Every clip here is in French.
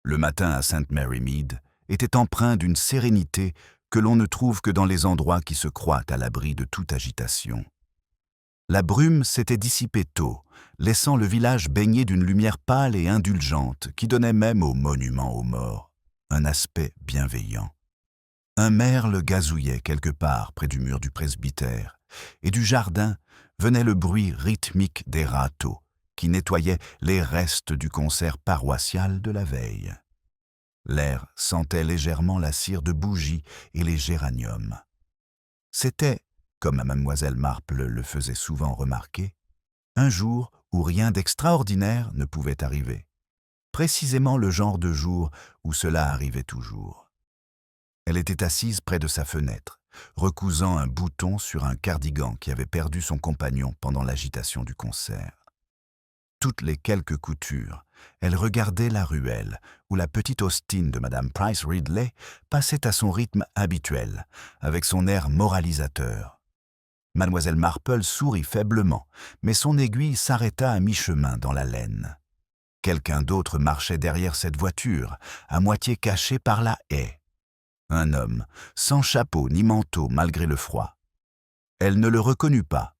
Le matin à St. Mary Mead était empreint d'une sérénité que l'on ne trouve que dans les endroits qui se croient à l'abri de toute agitation. La brume s'était dissipée tôt, laissant le village baigné d'une lumière pâle et indulgente qui donnait même au monument aux morts un aspect bienveillant. Un merle gazouillait quelque part près du mur du presbytère, et du jardin venait le bruit rythmique des râteaux qui nettoyaient les restes du concert paroissial de la veille. L'air sentait légèrement la cire de bougies et les géraniums. C'était, comme mademoiselle Marple le faisait souvent remarquer, un jour où rien d'extraordinaire ne pouvait arriver. Précisément le genre de jour où cela arrivait toujours. Elle était assise près de sa fenêtre, recousant un bouton sur un cardigan qui avait perdu son compagnon pendant l'agitation du concert. Toutes les quelques coutures, elle regardait la ruelle où la petite Austin de Madame Price Ridley passait à son rythme habituel, avec son air moralisateur. Mademoiselle Marple sourit faiblement, mais son aiguille s'arrêta à mi-chemin dans la laine. Quelqu'un d'autre marchait derrière cette voiture, à moitié cachée par la haie. Un homme, sans chapeau ni manteau malgré le froid. Elle ne le reconnut pas.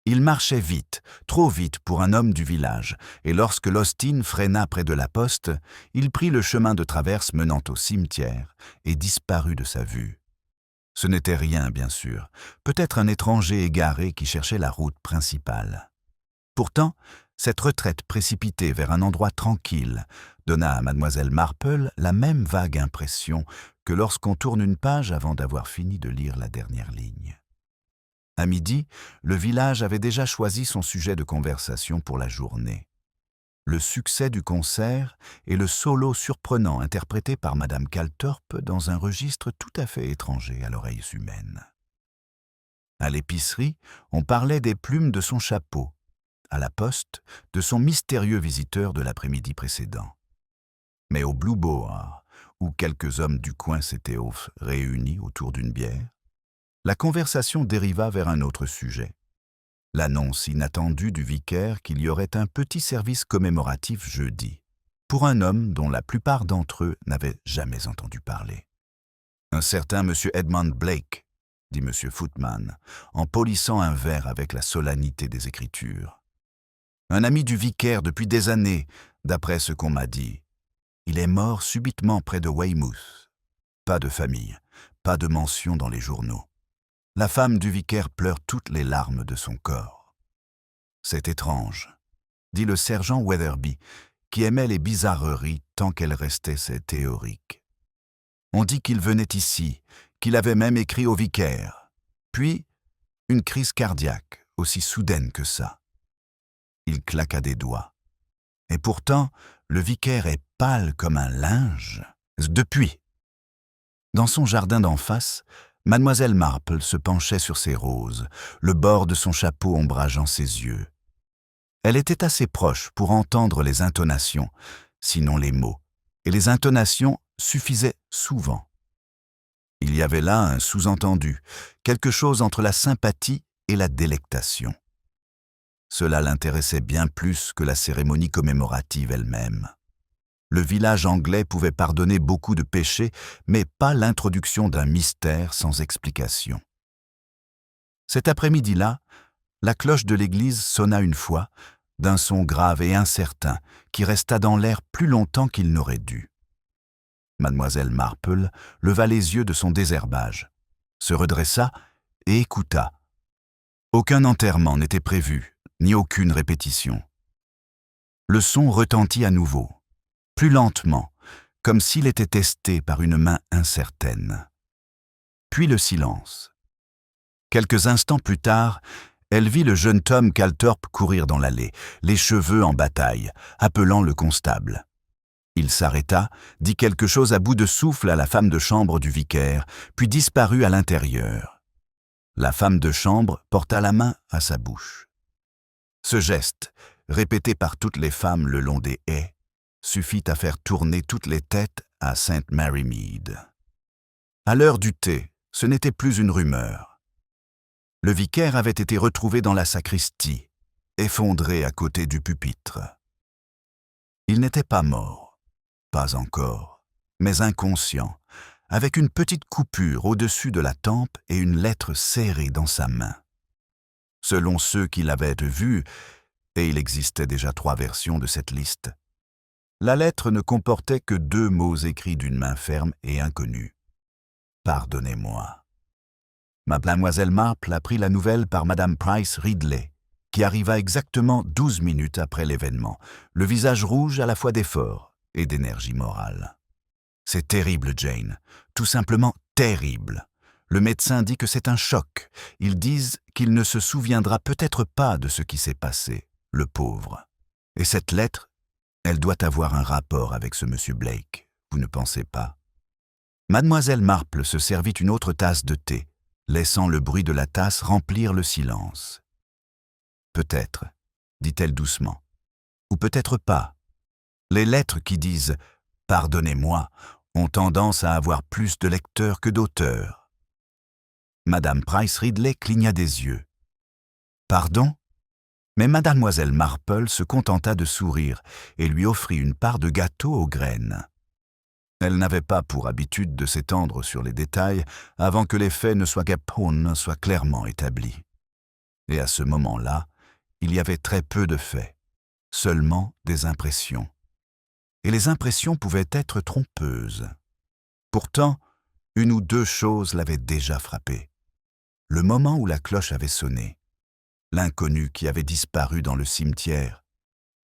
Il marchait vite, trop vite pour un homme du village, et lorsque l'Austin freina près de la poste, il prit le chemin de traverse menant au cimetière et disparut de sa vue. Ce n'était rien, bien sûr, peut-être un étranger égaré qui cherchait la route principale. Pourtant, cette retraite précipitée vers un endroit tranquille donna à mademoiselle Marple la même vague impression que lorsqu'on tourne une page avant d'avoir fini de lire la dernière ligne. À midi, le village avait déjà choisi son sujet de conversation pour la journée. Le succès du concert et le solo surprenant interprété par madame Calthorpe dans un registre tout à fait étranger à l'oreille humaine. À l'épicerie, on parlait des plumes de son chapeau, à la poste, de son mystérieux visiteur de l'après-midi précédent. Mais au Blue Boar, où quelques hommes du coin s'étaient réunis autour d'une bière, la conversation dériva vers un autre sujet. L'annonce inattendue du vicaire qu'il y aurait un petit service commémoratif jeudi, pour un homme dont la plupart d'entre eux n'avaient jamais entendu parler. Un certain M. Edmund Blake, dit M. Footman, en polissant un verre avec la solennité des Écritures. Un ami du vicaire depuis des années, d'après ce qu'on m'a dit. Il est mort subitement près de Weymouth. Pas de famille, pas de mention dans les journaux. La femme du vicaire pleure toutes les larmes de son corps. C'est étrange, dit le sergent Weatherby, qui aimait les bizarreries tant qu'elles restaient théoriques. On dit qu'il venait ici, qu'il avait même écrit au vicaire. Puis, une crise cardiaque, aussi soudaine que ça. Il claqua des doigts. Et pourtant, le vicaire est pâle comme un linge. Depuis. Dans son jardin d'en face, mademoiselle Marple se penchait sur ses roses, le bord de son chapeau ombrageant ses yeux. Elle était assez proche pour entendre les intonations, sinon les mots, et les intonations suffisaient souvent. Il y avait là un sous-entendu, quelque chose entre la sympathie et la délectation. Cela l'intéressait bien plus que la cérémonie commémorative elle-même. Le village anglais pouvait pardonner beaucoup de péchés, mais pas l'introduction d'un mystère sans explication. Cet après-midi-là, la cloche de l'église sonna une fois, d'un son grave et incertain, qui resta dans l'air plus longtemps qu'il n'aurait dû. Mademoiselle Marple leva les yeux de son désherbage, se redressa et écouta. Aucun enterrement n'était prévu, ni aucune répétition. Le son retentit à nouveau. Plus lentement, comme s'il était testé par une main incertaine. Puis le silence. Quelques instants plus tard, elle vit le jeune Tom Calthorpe courir dans l'allée, les cheveux en bataille, appelant le constable. Il s'arrêta, dit quelque chose à bout de souffle à la femme de chambre du vicaire, puis disparut à l'intérieur. La femme de chambre porta la main à sa bouche. Ce geste, répété par toutes les femmes le long des haies, suffit à faire tourner toutes les têtes à St. Mary Mead. À l'heure du thé, ce n'était plus une rumeur. Le vicaire avait été retrouvé dans la sacristie, effondré à côté du pupitre. Il n'était pas mort. pas encore, mais inconscient, avec une petite coupure au-dessus de la tempe et une lettre serrée dans sa main. Selon ceux qui l'avaient vue, et il existait déjà 3 versions de cette liste, la lettre ne comportait que 2 mots écrits d'une main ferme et inconnue. « Pardonnez-moi ». Mademoiselle Marple apprit la nouvelle par Madame Price Ridley, qui arriva exactement 12 minutes après l'événement, le visage rouge à la fois d'effort et d'énergie morale. « C'est terrible, Jane, tout simplement terrible. Le médecin dit que c'est un choc. Ils disent qu'il ne se souviendra peut-être pas de ce qui s'est passé, le pauvre. Et cette lettre, elle doit avoir un rapport avec ce monsieur Blake, vous ne pensez pas ?» Mademoiselle Marple se servit une autre tasse de thé, laissant le bruit de la tasse remplir le silence. « Peut-être, dit-elle doucement, ou peut-être pas. Les lettres qui disent « Pardonnez-moi » ont tendance à avoir plus de lecteurs que d'auteurs. » Madame Price Ridley cligna des yeux. « Pardon ?» Mais mademoiselle Marple se contenta de sourire et lui offrit une part de gâteau aux graines. Elle n'avait pas pour habitude de s'étendre sur les détails avant que les faits ne soient clairement établis. Et à ce moment-là, il y avait très peu de faits, seulement des impressions. Et les impressions pouvaient être trompeuses. Pourtant, 1 ou 2 choses l'avaient déjà frappée. Le moment où la cloche avait sonné, l'inconnu qui avait disparu dans le cimetière,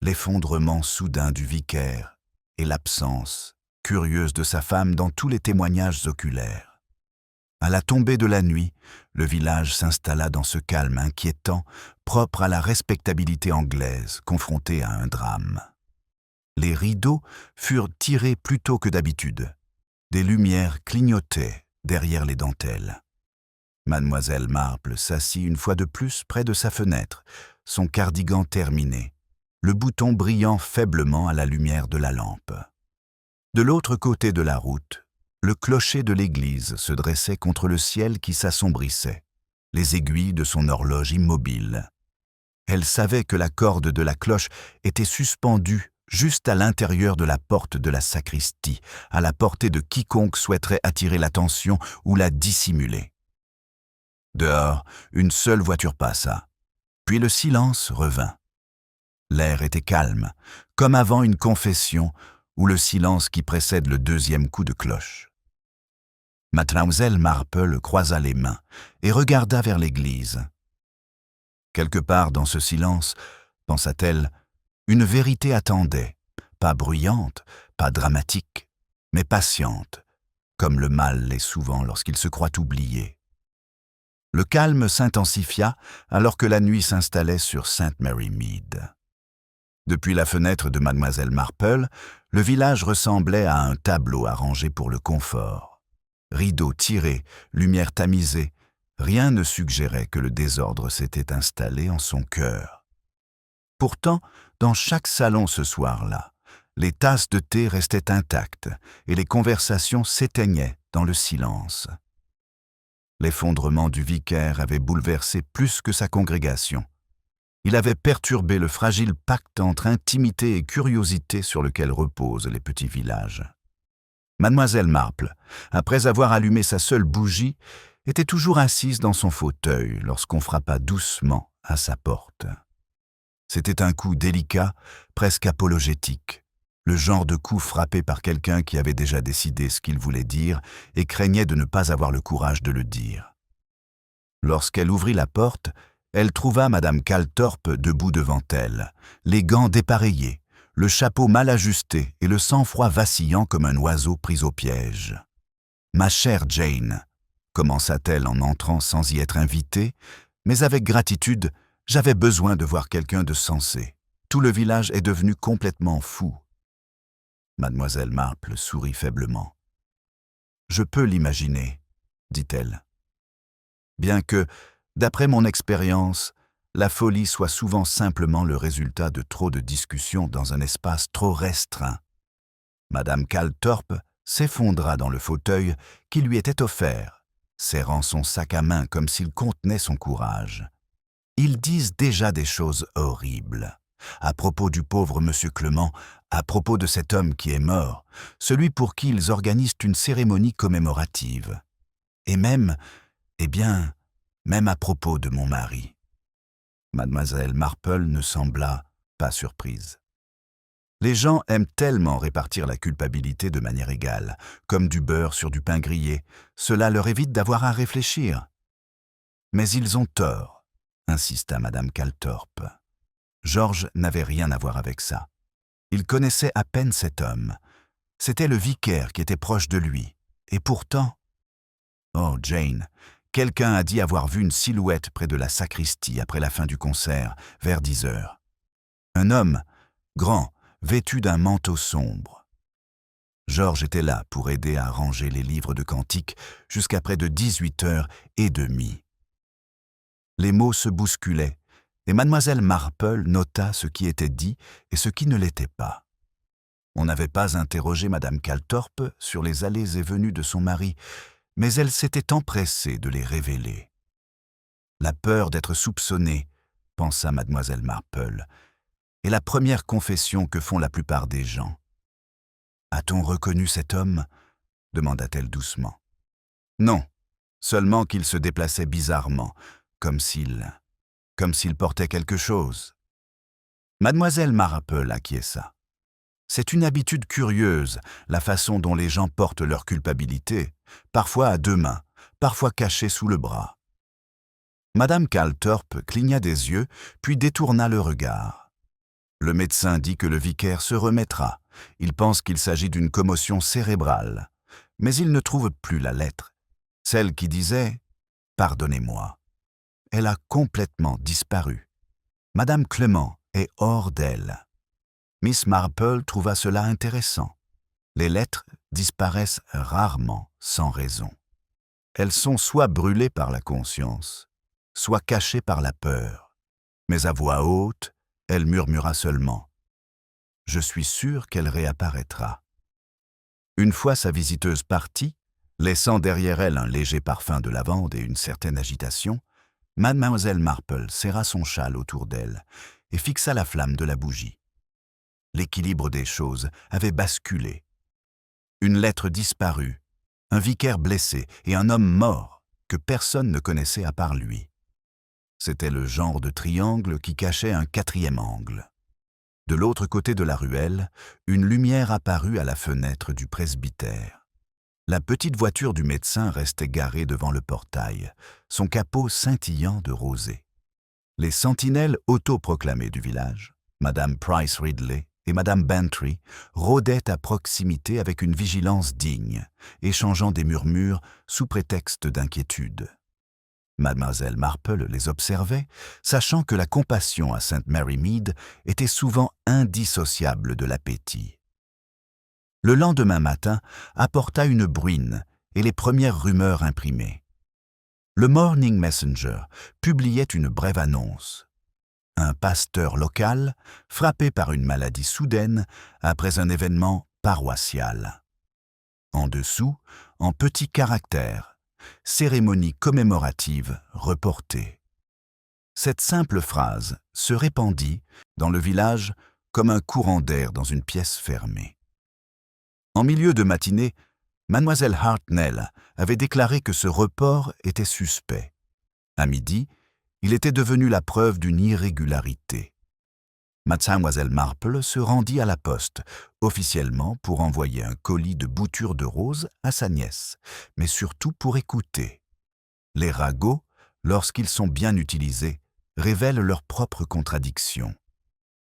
l'effondrement soudain du vicaire et l'absence curieuse de sa femme dans tous les témoignages oculaires. À la tombée de la nuit, le village s'installa dans ce calme inquiétant, propre à la respectabilité anglaise, confrontée à un drame. Les rideaux furent tirés plus tôt que d'habitude. Des lumières clignotaient derrière les dentelles. Mademoiselle Marple s'assit une fois de plus près de sa fenêtre, son cardigan terminé, le bouton brillant faiblement à la lumière de la lampe. De l'autre côté de la route, le clocher de l'église se dressait contre le ciel qui s'assombrissait, les aiguilles de son horloge immobile. Elle savait que la corde de la cloche était suspendue juste à l'intérieur de la porte de la sacristie, à la portée de quiconque souhaiterait attirer l'attention ou la dissimuler. Dehors, une seule voiture passa, puis le silence revint. L'air était calme, comme avant une confession ou le silence qui précède le 2e coup de cloche. Mademoiselle Marple croisa les mains et regarda vers l'église. Quelque part dans ce silence, pensa-t-elle, une vérité attendait, pas bruyante, pas dramatique, mais patiente, comme le mal l'est souvent lorsqu'il se croit oublié. Le calme s'intensifia alors que la nuit s'installait sur St. Mary Mead. Depuis la fenêtre de mademoiselle Marple, le village ressemblait à un tableau arrangé pour le confort. Rideaux tirés, lumière tamisée, rien ne suggérait que le désordre s'était installé en son cœur. Pourtant, dans chaque salon ce soir-là, les tasses de thé restaient intactes et les conversations s'éteignaient dans le silence. L'effondrement du vicaire avait bouleversé plus que sa congrégation. Il avait perturbé le fragile pacte entre intimité et curiosité sur lequel reposent les petits villages. Mademoiselle Marple, après avoir allumé sa seule bougie, était toujours assise dans son fauteuil lorsqu'on frappa doucement à sa porte. C'était un coup délicat, presque apologétique, le genre de coup frappé par quelqu'un qui avait déjà décidé ce qu'il voulait dire et craignait de ne pas avoir le courage de le dire. Lorsqu'elle ouvrit la porte, elle trouva Madame Calthorpe debout devant elle, les gants dépareillés, le chapeau mal ajusté et le sang-froid vacillant comme un oiseau pris au piège. « Ma chère Jane », commença-t-elle en entrant sans y être invitée, mais avec gratitude, j'avais besoin de voir quelqu'un de sensé. Tout le village est devenu complètement fou. Mademoiselle Marple sourit faiblement. « Je peux l'imaginer, » dit-elle. « Bien que, d'après mon expérience, la folie soit souvent simplement le résultat de trop de discussions dans un espace trop restreint. » Madame Calthorpe s'effondra dans le fauteuil qui lui était offert, serrant son sac à main comme s'il contenait son courage. « Ils disent déjà des choses horribles. À propos du pauvre monsieur Clement, à propos de cet homme qui est mort, celui pour qui ils organisent une cérémonie commémorative. Et même, eh bien, même à propos de mon mari. Mademoiselle Marple ne sembla pas surprise. Les gens aiment tellement répartir la culpabilité de manière égale, comme du beurre sur du pain grillé, cela leur évite d'avoir à réfléchir. Mais ils ont tort, insista Madame Calthorpe. George n'avait rien à voir avec ça. Il connaissait à peine cet homme. C'était le vicaire qui était proche de lui. Et pourtant... Oh, Jane, quelqu'un a dit avoir vu une silhouette près de la sacristie après la fin du concert, vers 10 heures. Un homme, grand, vêtu d'un manteau sombre. George était là pour aider à ranger les livres de cantiques jusqu'à près de 18h30. Les mots se bousculaient, et mademoiselle Marple nota ce qui était dit et ce qui ne l'était pas. On n'avait pas interrogé madame Calthorpe sur les allées et venues de son mari, mais elle s'était empressée de les révéler. La peur d'être soupçonnée, pensa mademoiselle Marple, est la première confession que font la plupart des gens. « A-t-on reconnu cet homme » demanda-t-elle doucement. « Non, seulement qu'il se déplaçait bizarrement, comme s'il portait quelque chose. » Mademoiselle Marple acquiesça. C'est une habitude curieuse, la façon dont les gens portent leur culpabilité, parfois à 2 mains, parfois cachée sous le bras. Madame Calthorpe cligna des yeux, puis détourna le regard. Le médecin dit que le vicaire se remettra. Il pense qu'il s'agit d'une commotion cérébrale. Mais il ne trouve plus la lettre. Celle qui disait « Pardonnez-moi ». Elle a complètement disparu. Madame Clement est hors d'elle. Miss Marple trouva cela intéressant. Les lettres disparaissent rarement sans raison. Elles sont soit brûlées par la conscience, soit cachées par la peur. Mais à voix haute, elle murmura seulement « Je suis sûre qu'elle réapparaîtra ». Une fois sa visiteuse partie, laissant derrière elle un léger parfum de lavande et une certaine agitation, mademoiselle Marple serra son châle autour d'elle et fixa la flamme de la bougie. L'équilibre des choses avait basculé. Une lettre disparue, un vicaire blessé et un homme mort que personne ne connaissait à part lui. C'était le genre de triangle qui cachait un 4e angle. De l'autre côté de la ruelle, une lumière apparut à la fenêtre du presbytère. La petite voiture du médecin restait garée devant le portail, son capot scintillant de rosée. Les sentinelles autoproclamées du village, Madame Price Ridley et Madame Bantry, rôdaient à proximité avec une vigilance digne, échangeant des murmures sous prétexte d'inquiétude. Mademoiselle Marple les observait, sachant que la compassion à St. Mary Mead était souvent indissociable de l'appétit. Le lendemain matin apporta une bruine et les premières rumeurs imprimées. Le Morning Messenger publiait une brève annonce. Un pasteur local, frappé par une maladie soudaine après un événement paroissial. En dessous, en petits caractères, cérémonie commémorative reportée. Cette simple phrase se répandit dans le village comme un courant d'air dans une pièce fermée. En milieu de matinée, mademoiselle Hartnell avait déclaré que ce report était suspect. À midi, il était devenu la preuve d'une irrégularité. Mademoiselle Marple se rendit à la poste, officiellement pour envoyer un colis de boutures de roses à sa nièce, mais surtout pour écouter. Les ragots, lorsqu'ils sont bien utilisés, révèlent leurs propres contradictions.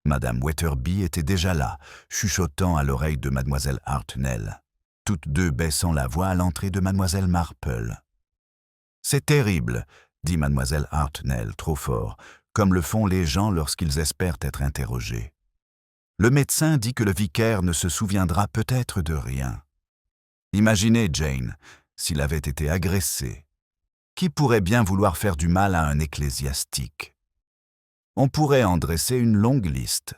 Madame Wetherby était déjà là, chuchotant à l'oreille de mademoiselle Hartnell, toutes deux baissant la voix à l'entrée de mademoiselle Marple. « C'est terrible », dit mademoiselle Hartnell trop fort, comme le font les gens lorsqu'ils espèrent être interrogés. Le médecin dit que le vicaire ne se souviendra peut-être de rien. Imaginez, Jane, s'il avait été agressé. Qui pourrait bien vouloir faire du mal à un ecclésiastique ? On pourrait en dresser une longue liste,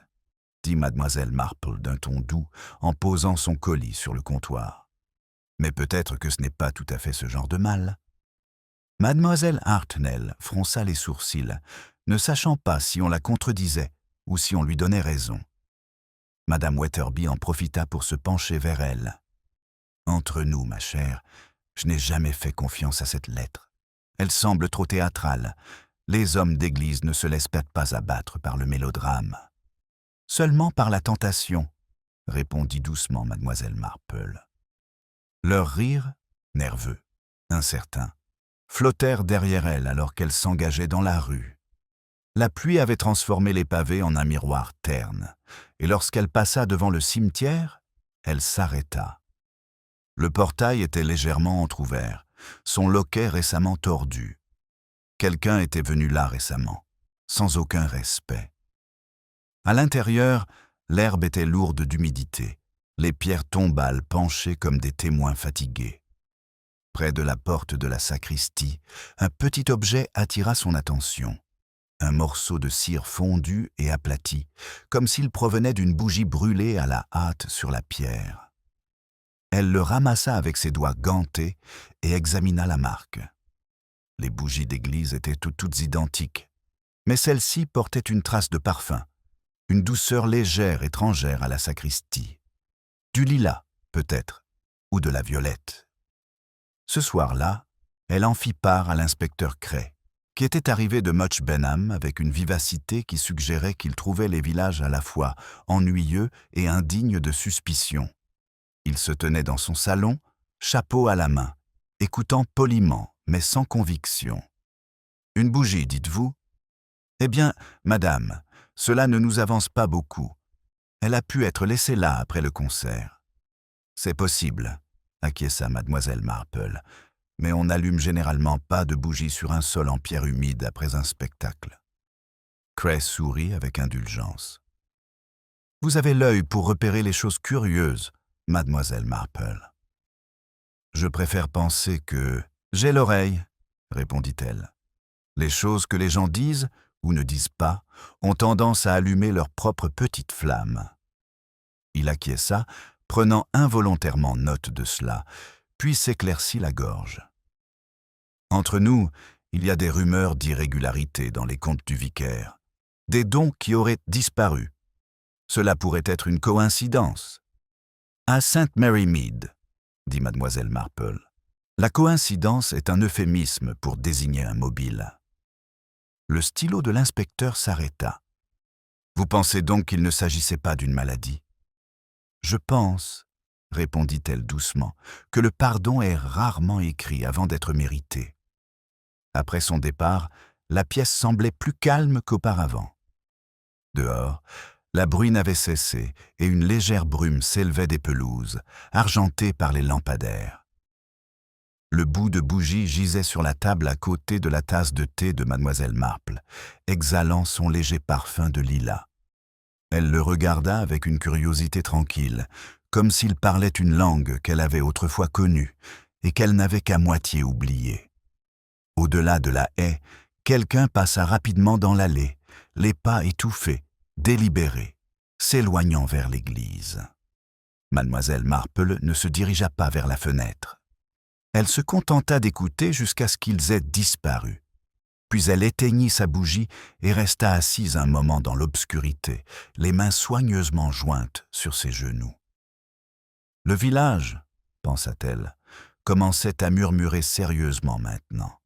dit mademoiselle Marple d'un ton doux en posant son colis sur le comptoir. Mais peut-être que ce n'est pas tout à fait ce genre de mal. Mademoiselle Hartnell fronça les sourcils, ne sachant pas si on la contredisait, ou si on lui donnait raison. Madame Wetherby en profita pour se pencher vers elle. « Entre nous, ma chère, je n'ai jamais fait confiance à cette lettre. Elle semble trop théâtrale. Les hommes d'église ne se laissent peut-être pas abattre par le mélodrame. »« Seulement par la tentation, » répondit doucement mademoiselle Marple. Leurs rires, nerveux, incertains, flottèrent derrière elle alors qu'elle s'engageait dans la rue. La pluie avait transformé les pavés en un miroir terne, et lorsqu'elle passa devant le cimetière, elle s'arrêta. Le portail était légèrement entrouvert, son loquet récemment tordu. Quelqu'un était venu là récemment, sans aucun respect. À l'intérieur, l'herbe était lourde d'humidité, les pierres tombales penchaient comme des témoins fatigués. Près de la porte de la sacristie, un petit objet attira son attention. Un morceau de cire fondu et aplati, comme s'il provenait d'une bougie brûlée à la hâte sur la pierre. Elle le ramassa avec ses doigts gantés et examina la marque. Les bougies d'église étaient toutes identiques, mais celle-ci portait une trace de parfum, une douceur légère étrangère à la sacristie. Du lilas, peut-être, ou de la violette. Ce soir-là, elle en fit part à l'inspecteur Cray, qui était arrivé de Much Benham avec une vivacité qui suggérait qu'il trouvait les villages à la fois ennuyeux et indignes de suspicion. Il se tenait dans son salon, chapeau à la main, écoutant poliment, mais sans conviction. « Une bougie, dites-vous ? Eh bien, madame, cela ne nous avance pas beaucoup. Elle a pu être laissée là après le concert. »« C'est possible, » acquiesça mademoiselle Marple, « mais on n'allume généralement pas de bougie sur un sol en pierre humide après un spectacle. » Cray sourit avec indulgence. « Vous avez l'œil pour repérer les choses curieuses, mademoiselle Marple. »« Je préfère penser que... »« J'ai l'oreille, » répondit-elle. « Les choses que les gens disent ou ne disent pas ont tendance à allumer leur propre petite flamme. » Il acquiesça, prenant involontairement note de cela, puis s'éclaircit la gorge. « Entre nous, il y a des rumeurs d'irrégularité dans les comptes du vicaire, des dons qui auraient disparu. Cela pourrait être une coïncidence. »« À Sainte Mary Mead, » dit mademoiselle Marple. « La coïncidence est un euphémisme pour désigner un mobile. » Le stylo de l'inspecteur s'arrêta. « Vous pensez donc qu'il ne s'agissait pas d'une maladie ? » « Je pense, » répondit-elle doucement, « que le pardon est rarement écrit avant d'être mérité. » Après son départ, la pièce semblait plus calme qu'auparavant. Dehors, la bruine avait cessé et une légère brume s'élevait des pelouses, argentée par les lampadaires. Le bout de bougie gisait sur la table à côté de la tasse de thé de mademoiselle Marple, exhalant son léger parfum de lilas. Elle le regarda avec une curiosité tranquille, comme s'il parlait une langue qu'elle avait autrefois connue et qu'elle n'avait qu'à moitié oubliée. Au-delà de la haie, quelqu'un passa rapidement dans l'allée, les pas étouffés, délibérés, s'éloignant vers l'église. Mademoiselle Marple ne se dirigea pas vers la fenêtre. Elle se contenta d'écouter jusqu'à ce qu'ils aient disparu. Puis elle éteignit sa bougie et resta assise un moment dans l'obscurité, les mains soigneusement jointes sur ses genoux. Le village, pensa-t-elle, commençait à murmurer sérieusement maintenant.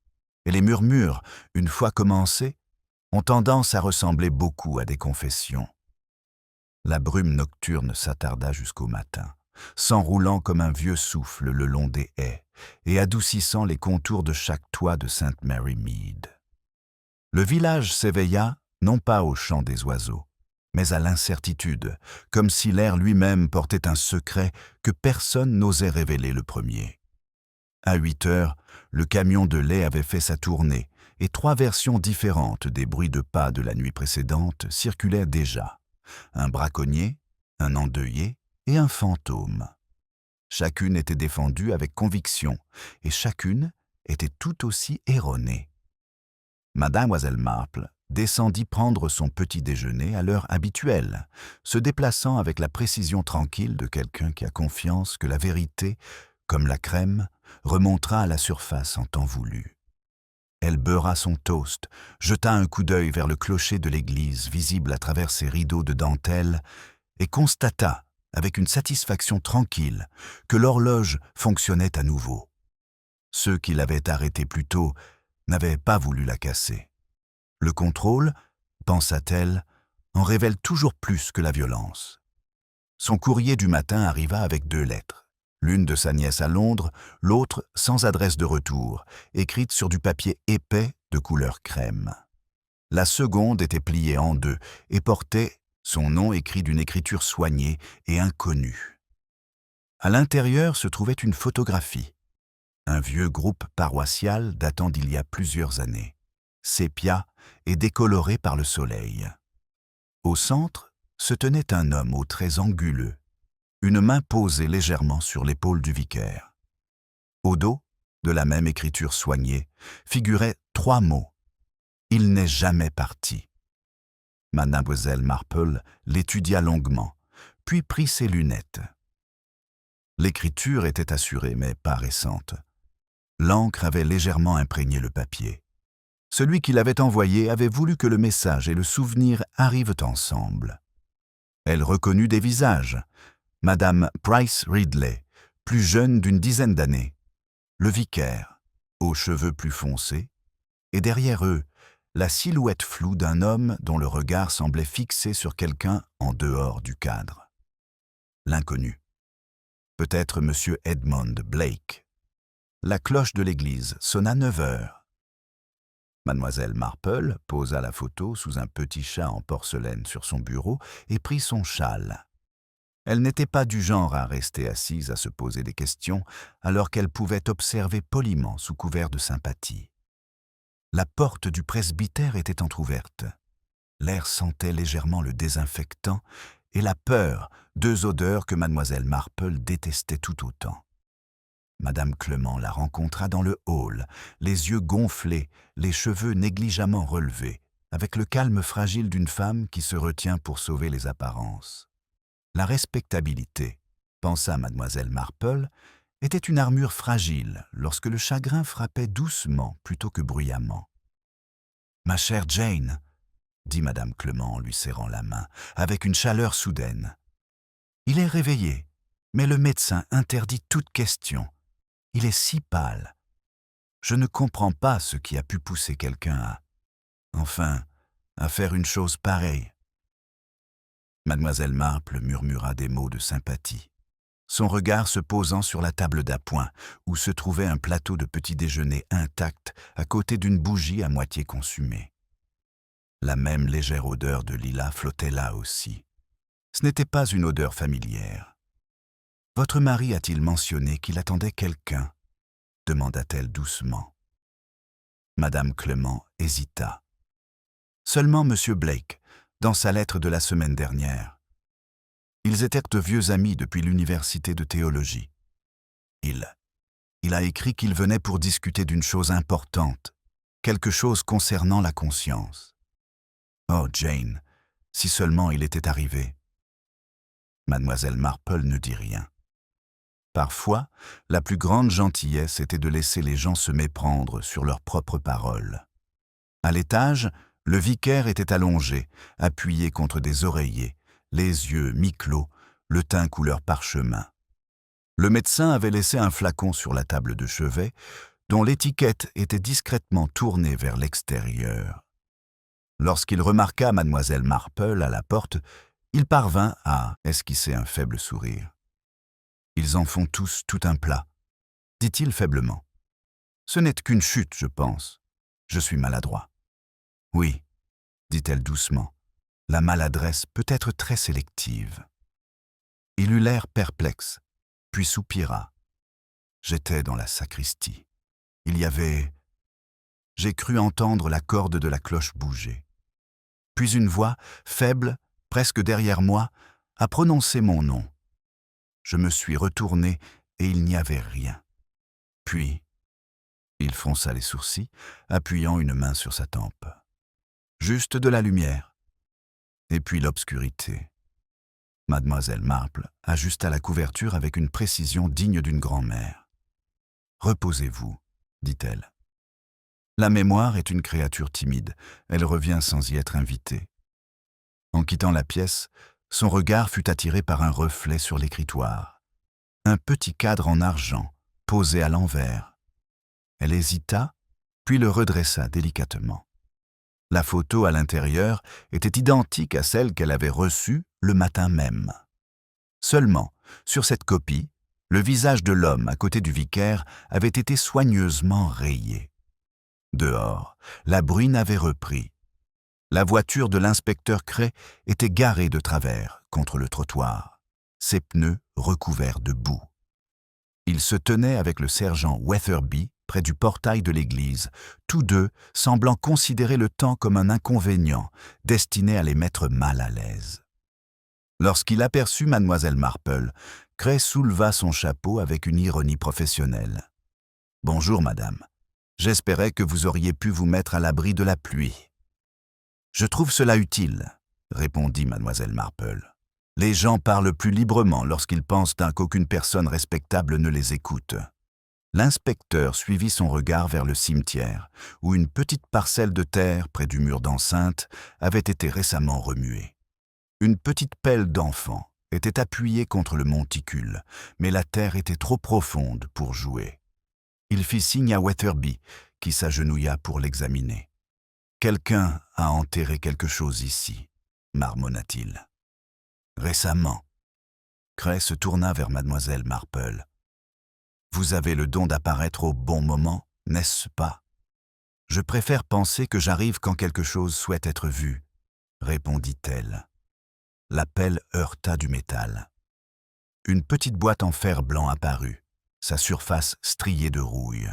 Et les murmures, une fois commencés, ont tendance à ressembler beaucoup à des confessions. La brume nocturne s'attarda jusqu'au matin, s'enroulant comme un vieux souffle le long des haies et adoucissant les contours de chaque toit de Sainte Mary Mead. Le village s'éveilla, non pas au chant des oiseaux, mais à l'incertitude, comme si l'air lui-même portait un secret que personne n'osait révéler le premier. À 8 heures, le camion de lait avait fait sa tournée et 3 versions différentes des bruits de pas de la nuit précédente circulaient déjà. Un braconnier, un endeuillé et un fantôme. Chacune était défendue avec conviction et chacune était tout aussi erronée. Mademoiselle Marple descendit prendre son petit déjeuner à l'heure habituelle, se déplaçant avec la précision tranquille de quelqu'un qui a confiance que la vérité, comme la crème, remontera à la surface en temps voulu. Elle beurra son toast, jeta un coup d'œil vers le clocher de l'église visible à travers ses rideaux de dentelle et constata, avec une satisfaction tranquille, que l'horloge fonctionnait à nouveau. Ceux qui l'avaient arrêtée plus tôt n'avaient pas voulu la casser. Le contrôle, pensa-t-elle, en révèle toujours plus que la violence. Son courrier du matin arriva avec 2 lettres. L'une de sa nièce à Londres, l'autre sans adresse de retour, écrite sur du papier épais de couleur crème. La seconde était pliée en 2 et portait son nom écrit d'une écriture soignée et inconnue. À l'intérieur se trouvait une photographie. Un vieux groupe paroissial datant d'il y a plusieurs années, sépia et décoloré par le soleil. Au centre se tenait un homme aux traits anguleux, une main posée légèrement sur l'épaule du vicaire. Au dos, de la même écriture soignée, figuraient 3 mots. « Il n'est jamais parti ». Mademoiselle Marple l'étudia longuement, puis prit ses lunettes. L'écriture était assurée, mais pas récente. L'encre avait légèrement imprégné le papier. Celui qui l'avait envoyé avait voulu que le message et le souvenir arrivent ensemble. Elle reconnut des visages. Madame Price Ridley, plus jeune d'une dizaine d'années. Le vicaire, aux cheveux plus foncés. Et derrière eux, la silhouette floue d'un homme dont le regard semblait fixé sur quelqu'un en dehors du cadre. L'inconnu. Peut-être M. Edmond Blake. La cloche de l'église sonna 9 heures. Mademoiselle Marple posa la photo sous un petit chat en porcelaine sur son bureau et prit son châle. Elle n'était pas du genre à rester assise à se poser des questions alors qu'elle pouvait observer poliment sous couvert de sympathie. La porte du presbytère était entr'ouverte. L'air sentait légèrement le désinfectant et la peur, 2 odeurs que mademoiselle Marple détestait tout autant. Madame Clement la rencontra dans le hall, les yeux gonflés, les cheveux négligemment relevés, avec le calme fragile d'une femme qui se retient pour sauver les apparences. La respectabilité, pensa mademoiselle Marple, était une armure fragile lorsque le chagrin frappait doucement plutôt que bruyamment. « Ma chère Jane », dit madame Clement en lui serrant la main, avec une chaleur soudaine. « Il est réveillé, mais le médecin interdit toute question. Il est si pâle. Je ne comprends pas ce qui a pu pousser quelqu'un à... Enfin, à faire une chose pareille. » Mademoiselle Marple murmura des mots de sympathie, son regard se posant sur la table d'appoint, où se trouvait un plateau de petit-déjeuner intact à côté d'une bougie à moitié consumée. La même légère odeur de lilas flottait là aussi. Ce n'était pas une odeur familière. « Votre mari a-t-il mentionné qu'il attendait quelqu'un » demanda-t-elle doucement. Madame Clement hésita. « Seulement M. Blake, dans sa lettre de la semaine dernière. Ils étaient de vieux amis depuis l'université de théologie. Il a écrit qu'il venait pour discuter d'une chose importante, quelque chose concernant la conscience. Oh, Jane, si seulement il était arrivé. » Mademoiselle Marple ne dit rien. Parfois, la plus grande gentillesse était de laisser les gens se méprendre sur leurs propres paroles. À l'étage, le vicaire était allongé, appuyé contre des oreillers, les yeux mi-clos, le teint couleur parchemin. Le médecin avait laissé un flacon sur la table de chevet, dont l'étiquette était discrètement tournée vers l'extérieur. Lorsqu'il remarqua mademoiselle Marple à la porte, il parvint à esquisser un faible sourire. « Ils en font tous tout un plat, » dit-il faiblement. « Ce n'est qu'une chute, je pense. Je suis maladroit. »« Oui, » dit-elle doucement. La maladresse peut être très sélective. Il eut l'air perplexe, puis soupira. J'étais dans la sacristie. Il y avait... J'ai cru entendre la corde de la cloche bouger. Puis une voix, faible, presque derrière moi, a prononcé mon nom. Je me suis retourné et il n'y avait rien. Puis, il fronça les sourcils, appuyant une main sur sa tempe. Juste de la lumière. Et puis l'obscurité. Mademoiselle Marple ajusta la couverture avec une précision digne d'une grand-mère. « Reposez-vous, dit-elle. » La mémoire est une créature timide, elle revient sans y être invitée. En quittant la pièce, son regard fut attiré par un reflet sur l'écritoire. Un petit cadre en argent, posé à l'envers. Elle hésita, puis le redressa délicatement. La photo à l'intérieur était identique à celle qu'elle avait reçue le matin même. Seulement, sur cette copie, le visage de l'homme à côté du vicaire avait été soigneusement rayé. Dehors, la bruine avait repris. La voiture de l'inspecteur Cray était garée de travers contre le trottoir, ses pneus recouverts de boue. Il se tenait avec le sergent Weatherby près du portail de l'église, tous deux semblant considérer le temps comme un inconvénient destiné à les mettre mal à l'aise. Lorsqu'il aperçut mademoiselle Marple, Cray souleva son chapeau avec une ironie professionnelle. « Bonjour, madame. J'espérais que vous auriez pu vous mettre à l'abri de la pluie. »« Je trouve cela utile, » répondit mademoiselle Marple. « Les gens parlent plus librement lorsqu'ils pensent qu'aucune personne respectable ne les écoute. » L'inspecteur suivit son regard vers le cimetière, où une petite parcelle de terre près du mur d'enceinte avait été récemment remuée. Une petite pelle d'enfant était appuyée contre le monticule, mais la terre était trop profonde pour jouer. Il fit signe à Weatherby, qui s'agenouilla pour l'examiner. « Quelqu'un a enterré quelque chose ici, » marmonna-t-il. « Récemment. » Cray se tourna vers mademoiselle Marple. « Vous avez le don d'apparaître au bon moment, n'est-ce pas ? » « Je préfère penser que j'arrive quand quelque chose souhaite être vu, » répondit-elle. La pelle heurta du métal. Une petite boîte en fer blanc apparut, sa surface striée de rouille.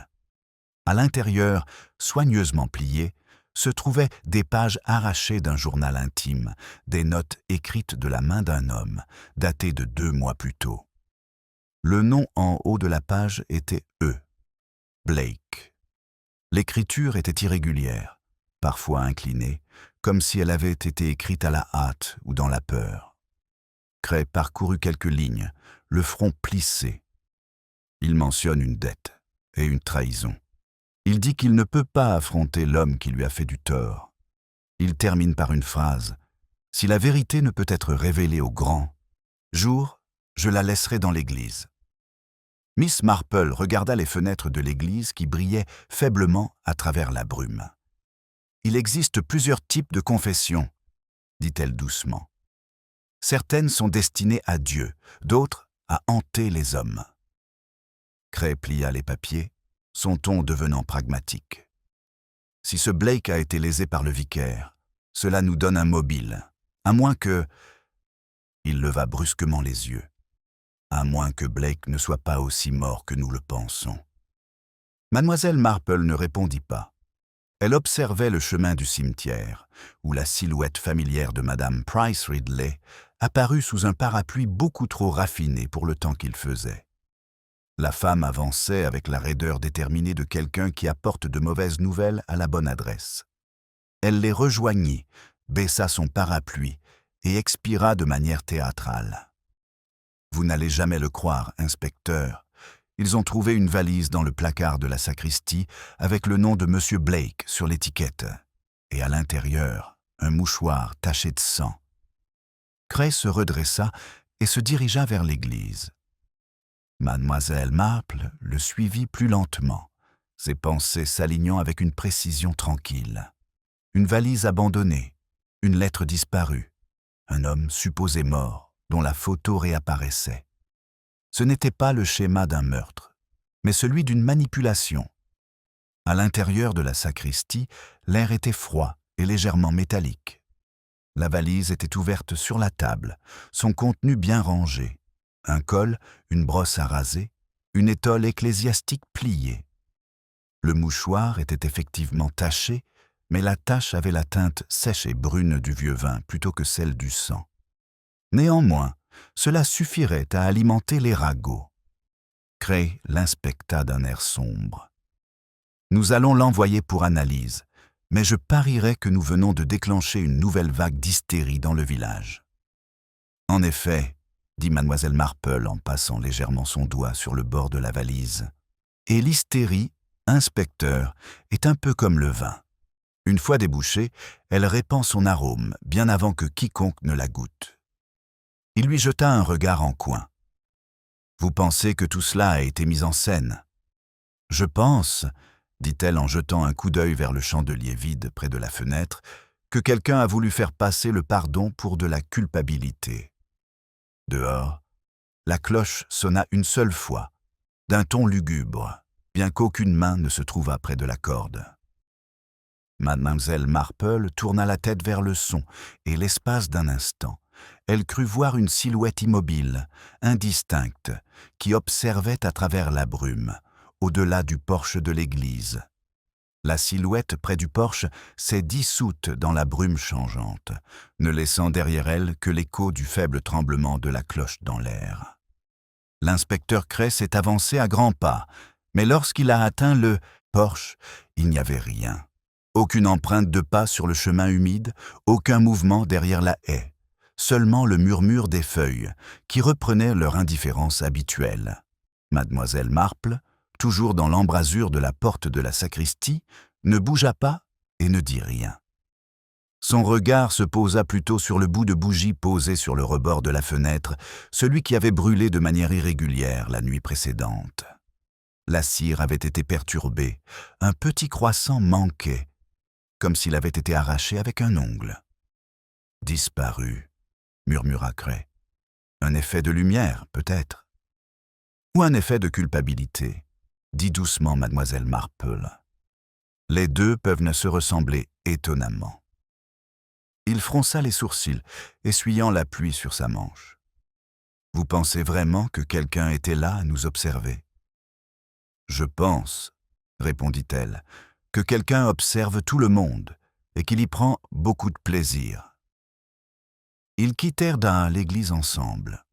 À l'intérieur, soigneusement pliées, se trouvaient des pages arrachées d'un journal intime, des notes écrites de la main d'un homme, datées de 2 mois plus tôt. Le nom en haut de la page était E. Blake. L'écriture était irrégulière, parfois inclinée, comme si elle avait été écrite à la hâte ou dans la peur. Cray parcourut quelques lignes, le front plissé. Il mentionne une dette et une trahison. Il dit qu'il ne peut pas affronter l'homme qui lui a fait du tort. Il termine par une phrase. « Si la vérité ne peut être révélée au grand jour, je la laisserai dans l'église. » Miss Marple regarda les fenêtres de l'église qui brillaient faiblement à travers la brume. « Il existe plusieurs types de confessions, » dit-elle doucement. « Certaines sont destinées à Dieu, d'autres à hanter les hommes. » Cray plia les papiers, son ton devenant pragmatique. « Si ce Blake a été lésé par le vicaire, cela nous donne un mobile, à moins que... » Il leva brusquement les yeux. « À moins que Blake ne soit pas aussi mort que nous le pensons. » Mademoiselle Marple ne répondit pas. Elle observait le chemin du cimetière, où la silhouette familière de Madame Price Ridley apparut sous un parapluie beaucoup trop raffiné pour le temps qu'il faisait. La femme avançait avec la raideur déterminée de quelqu'un qui apporte de mauvaises nouvelles à la bonne adresse. Elle les rejoignit, baissa son parapluie et expira de manière théâtrale. « Vous n'allez jamais le croire, inspecteur. Ils ont trouvé une valise dans le placard de la sacristie avec le nom de M. Blake sur l'étiquette. Et à l'intérieur, un mouchoir taché de sang. » Cray se redressa et se dirigea vers l'église. Mademoiselle Marple le suivit plus lentement, ses pensées s'alignant avec une précision tranquille. Une valise abandonnée, une lettre disparue, un homme supposé mort, dont la photo réapparaissait. Ce n'était pas le schéma d'un meurtre, mais celui d'une manipulation. À l'intérieur de la sacristie, l'air était froid et légèrement métallique. La valise était ouverte sur la table, son contenu bien rangé. Un col, une brosse à raser, une étole ecclésiastique pliée. Le mouchoir était effectivement taché, mais la tache avait la teinte sèche et brune du vieux vin plutôt que celle du sang. Néanmoins, cela suffirait à alimenter les ragots. Cray l'inspecta d'un air sombre. « Nous allons l'envoyer pour analyse, mais je parierais que nous venons de déclencher une nouvelle vague d'hystérie dans le village. » « En effet, » dit mademoiselle Marple en passant légèrement son doigt sur le bord de la valise, « et l'hystérie Inspecteur est un peu comme le vin. Une fois débouchée, elle répand son arôme bien avant que quiconque ne la goûte. Il lui jeta un regard en coin. « Vous pensez que tout cela a été mis en scène ?»« Je pense, » dit-elle en jetant un coup d'œil vers le chandelier vide près de la fenêtre, « que quelqu'un a voulu faire passer le pardon pour de la culpabilité. » Dehors, la cloche sonna une seule fois, d'un ton lugubre, bien qu'aucune main ne se trouvât près de la corde. Mademoiselle Marple tourna la tête vers le son, et l'espace d'un instant, elle crut voir une silhouette immobile, indistincte, qui observait à travers la brume, au-delà du porche de l'église. La silhouette près du porche s'est dissoute dans la brume changeante, ne laissant derrière elle que l'écho du faible tremblement de la cloche dans l'air. L'inspecteur Cray s'est avancé à grands pas, mais lorsqu'il a atteint le porche, il n'y avait rien. Aucune empreinte de pas sur le chemin humide, aucun mouvement derrière la haie, seulement le murmure des feuilles, qui reprenaient leur indifférence habituelle. Mademoiselle Marple, toujours dans l'embrasure de la porte de la sacristie, ne bougea pas et ne dit rien. Son regard se posa plutôt sur le bout de bougie posé sur le rebord de la fenêtre, celui qui avait brûlé de manière irrégulière la nuit précédente. La cire avait été perturbée, un petit croissant manquait, comme s'il avait été arraché avec un ongle. « Disparu », murmura Cray. « Un effet de lumière, peut-être. Ou un effet de culpabilité, dit doucement mademoiselle Marple. Les deux peuvent ne se ressembler étonnamment. » Il fronça les sourcils, essuyant la pluie sur sa manche. « Vous pensez vraiment que quelqu'un était là à nous observer ?»« Je pense, » répondit-elle, « que quelqu'un observe tout le monde et qu'il y prend beaucoup de plaisir. » Ils quittèrent l'église ensemble.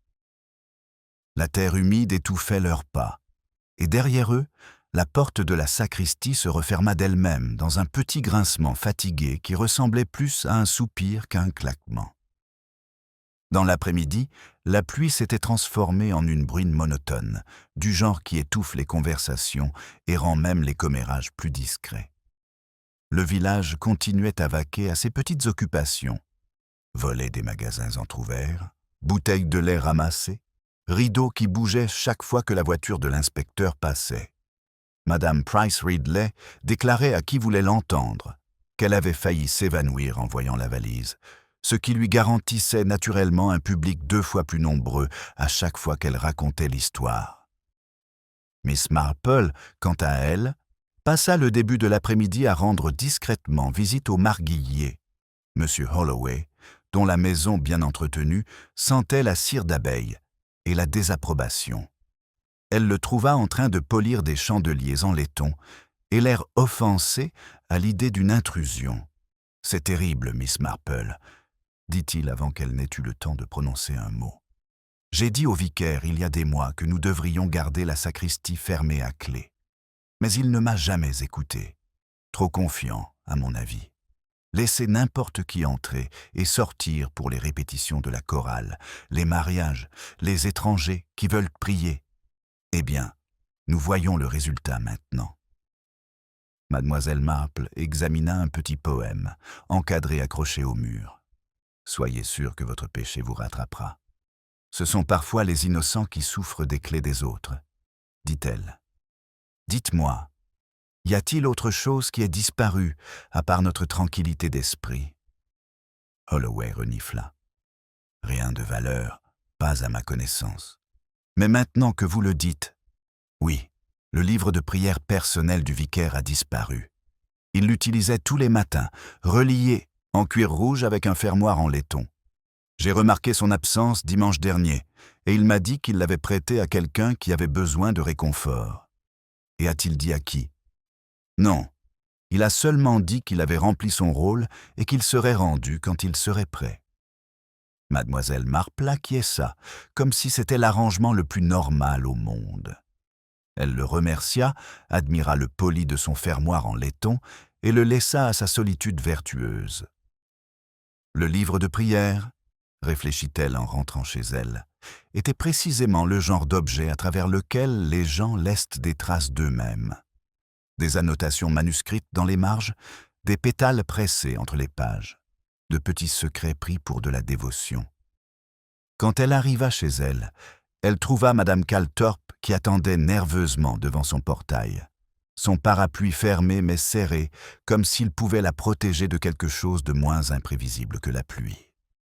La terre humide étouffait leurs pas, et derrière eux, la porte de la sacristie se referma d'elle-même dans un petit grincement fatigué qui ressemblait plus à un soupir qu'à un claquement. Dans l'après-midi, la pluie s'était transformée en une bruine monotone, du genre qui étouffe les conversations et rend même les commérages plus discrets. Le village continuait à vaquer à ses petites occupations. Volets des magasins entr'ouverts, bouteilles de lait ramassées, rideaux qui bougeaient chaque fois que la voiture de l'inspecteur passait. Madame Price Ridley déclarait à qui voulait l'entendre qu'elle avait failli s'évanouir en voyant la valise, ce qui lui garantissait naturellement un public 2 fois plus nombreux à chaque fois qu'elle racontait l'histoire. Miss Marple, quant à elle, passa le début de l'après-midi à rendre discrètement visite au marguillier, M. Holloway, dont la maison bien entretenue sentait la cire d'abeille et la désapprobation. Elle le trouva en train de polir des chandeliers en laiton et l'air offensé à l'idée d'une intrusion. « C'est terrible, Miss Marple, » dit-il avant qu'elle n'ait eu le temps de prononcer un mot. « J'ai dit au vicaire il y a des mois que nous devrions garder la sacristie fermée à clé. Mais il ne m'a jamais écouté. Trop confiant, à mon avis. Laisser n'importe qui entrer et sortir pour les répétitions de la chorale, les mariages, les étrangers qui veulent prier. Eh bien, nous voyons le résultat maintenant. » Mademoiselle Marple examina un petit poème, encadré accroché au mur. « Soyez sûr que votre péché vous rattrapera. Ce sont parfois les innocents qui souffrent des clés des autres, » dit-elle. « Dites-moi, y a-t-il autre chose qui ait disparu à part notre tranquillité d'esprit ?» Holloway renifla. « Rien de valeur, pas à ma connaissance. Mais maintenant que vous le dites, oui, le livre de prière personnel du vicaire a disparu. Il l'utilisait tous les matins, relié en cuir rouge avec un fermoir en laiton. J'ai remarqué son absence dimanche dernier, et il m'a dit qu'il l'avait prêté à quelqu'un qui avait besoin de réconfort. Et a-t-il dit à qui? Non, il a seulement dit qu'il avait rempli son rôle et qu'il serait rendu quand il serait prêt. » Mademoiselle Marple acquiesça, comme si c'était l'arrangement le plus normal au monde. Elle le remercia, admira le poli de son fermoir en laiton et le laissa à sa solitude vertueuse. Le livre de prière, réfléchit-elle en rentrant chez elle, était précisément le genre d'objet à travers lequel les gens laissent des traces d'eux-mêmes. Des annotations manuscrites dans les marges, des pétales pressés entre les pages, de petits secrets pris pour de la dévotion. Quand elle arriva chez elle, elle trouva Madame Calthorpe qui attendait nerveusement devant son portail, son parapluie fermé mais serré, comme s'il pouvait la protéger de quelque chose de moins imprévisible que la pluie.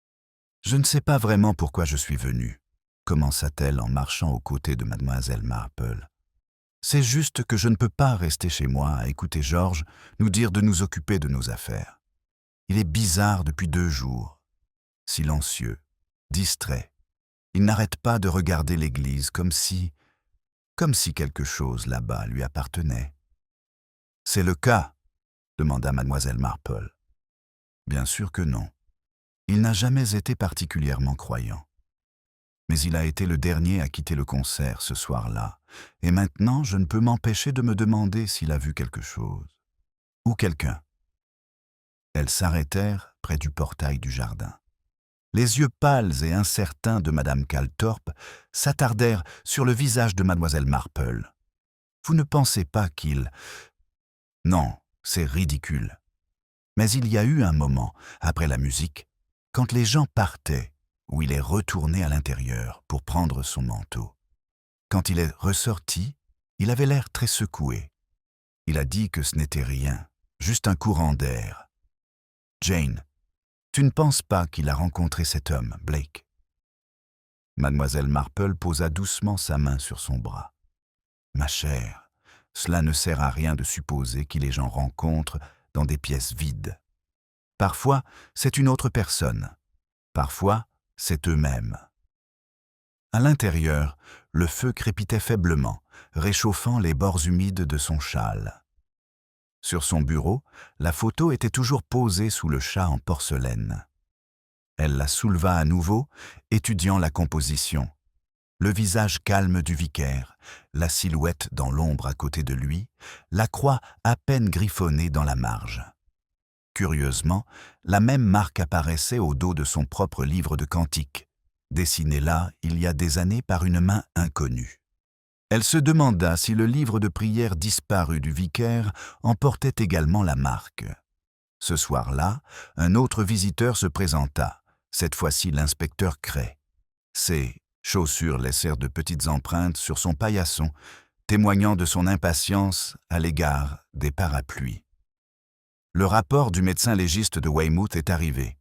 « Je ne sais pas vraiment pourquoi je suis venue », commença-t-elle en marchant aux côtés de mademoiselle Marple. « C'est juste que je ne peux pas rester chez moi à écouter Georges nous dire de nous occuper de nos affaires. Il est bizarre depuis 2 jours, silencieux, distrait. Il n'arrête pas de regarder l'église comme si quelque chose là-bas lui appartenait. »« C'est le cas ?» demanda mademoiselle Marple. « Bien sûr que non. Il n'a jamais été particulièrement croyant. Mais il a été le dernier à quitter le concert ce soir-là, et maintenant je ne peux m'empêcher de me demander s'il a vu quelque chose. Ou quelqu'un. » Elles s'arrêtèrent près du portail du jardin. Les yeux pâles et incertains de madame Calthorpe s'attardèrent sur le visage de mademoiselle Marple. « Vous ne pensez pas qu'il... » »« Non, c'est ridicule. Mais il y a eu un moment, après la musique, quand les gens partaient, où il est retourné à l'intérieur pour prendre son manteau. Quand il est ressorti, il avait l'air très secoué. Il a dit que ce n'était rien, juste un courant d'air. Jane, tu ne penses pas qu'il a rencontré cet homme, Blake ? » Mademoiselle Marple posa doucement sa main sur son bras. « Ma chère, cela ne sert à rien de supposer qu'il les gens rencontrent dans des pièces vides. Parfois, c'est une autre personne. Parfois, c'est eux-mêmes. » À l'intérieur, le feu crépitait faiblement, réchauffant les bords humides de son châle. Sur son bureau, la photo était toujours posée sous le chat en porcelaine. Elle la souleva à nouveau, étudiant la composition. Le visage calme du vicaire, la silhouette dans l'ombre à côté de lui, la croix à peine griffonnée dans la marge. Curieusement, la même marque apparaissait au dos de son propre livre de cantiques, dessiné là il y a des années par une main inconnue. Elle se demanda si le livre de prières disparu du vicaire en portait également la marque. Ce soir-là, un autre visiteur se présenta, cette fois-ci l'inspecteur Cray. Ses chaussures laissèrent de petites empreintes sur son paillasson, témoignant de son impatience à l'égard des parapluies. « Le rapport du médecin légiste de Weymouth est arrivé, »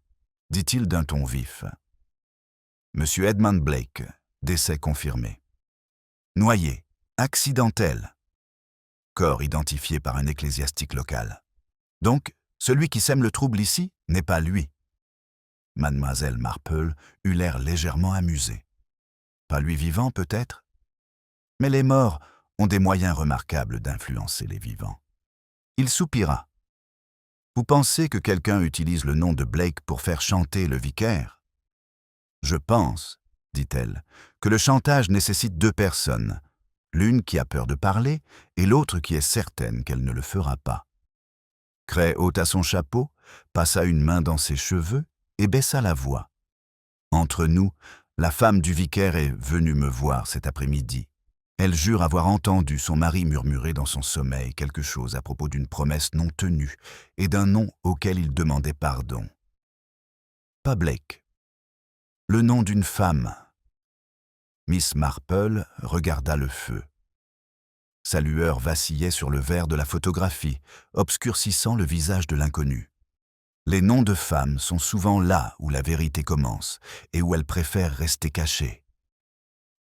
dit-il d'un ton vif. « Monsieur Edmund Blake, décès confirmé. Noyé, accidentel. Corps identifié par un ecclésiastique local. Donc, celui qui sème le trouble ici n'est pas lui. » Mademoiselle Marple eut l'air légèrement amusée. Pas lui vivant, peut-être ? Mais les morts ont des moyens remarquables d'influencer les vivants. Il soupira. « Vous pensez que quelqu'un utilise le nom de Blake pour faire chanter le vicaire ? » « Je pense, dit-elle, que le chantage nécessite 2 personnes, l'une qui a peur de parler et l'autre qui est certaine qu'elle ne le fera pas. » Cray ôta son chapeau, passa une main dans ses cheveux et baissa la voix. « Entre nous, la femme du vicaire est venue me voir cet après-midi. Elle jure avoir entendu son mari murmurer dans son sommeil quelque chose à propos d'une promesse non tenue et d'un nom auquel il demandait pardon. Pas Blake. Le nom d'une femme. » Miss Marple regarda le feu. Sa lueur vacillait sur le verre de la photographie, obscurcissant le visage de l'inconnu. Les noms de femmes sont souvent là où la vérité commence et où elles préfèrent rester cachées.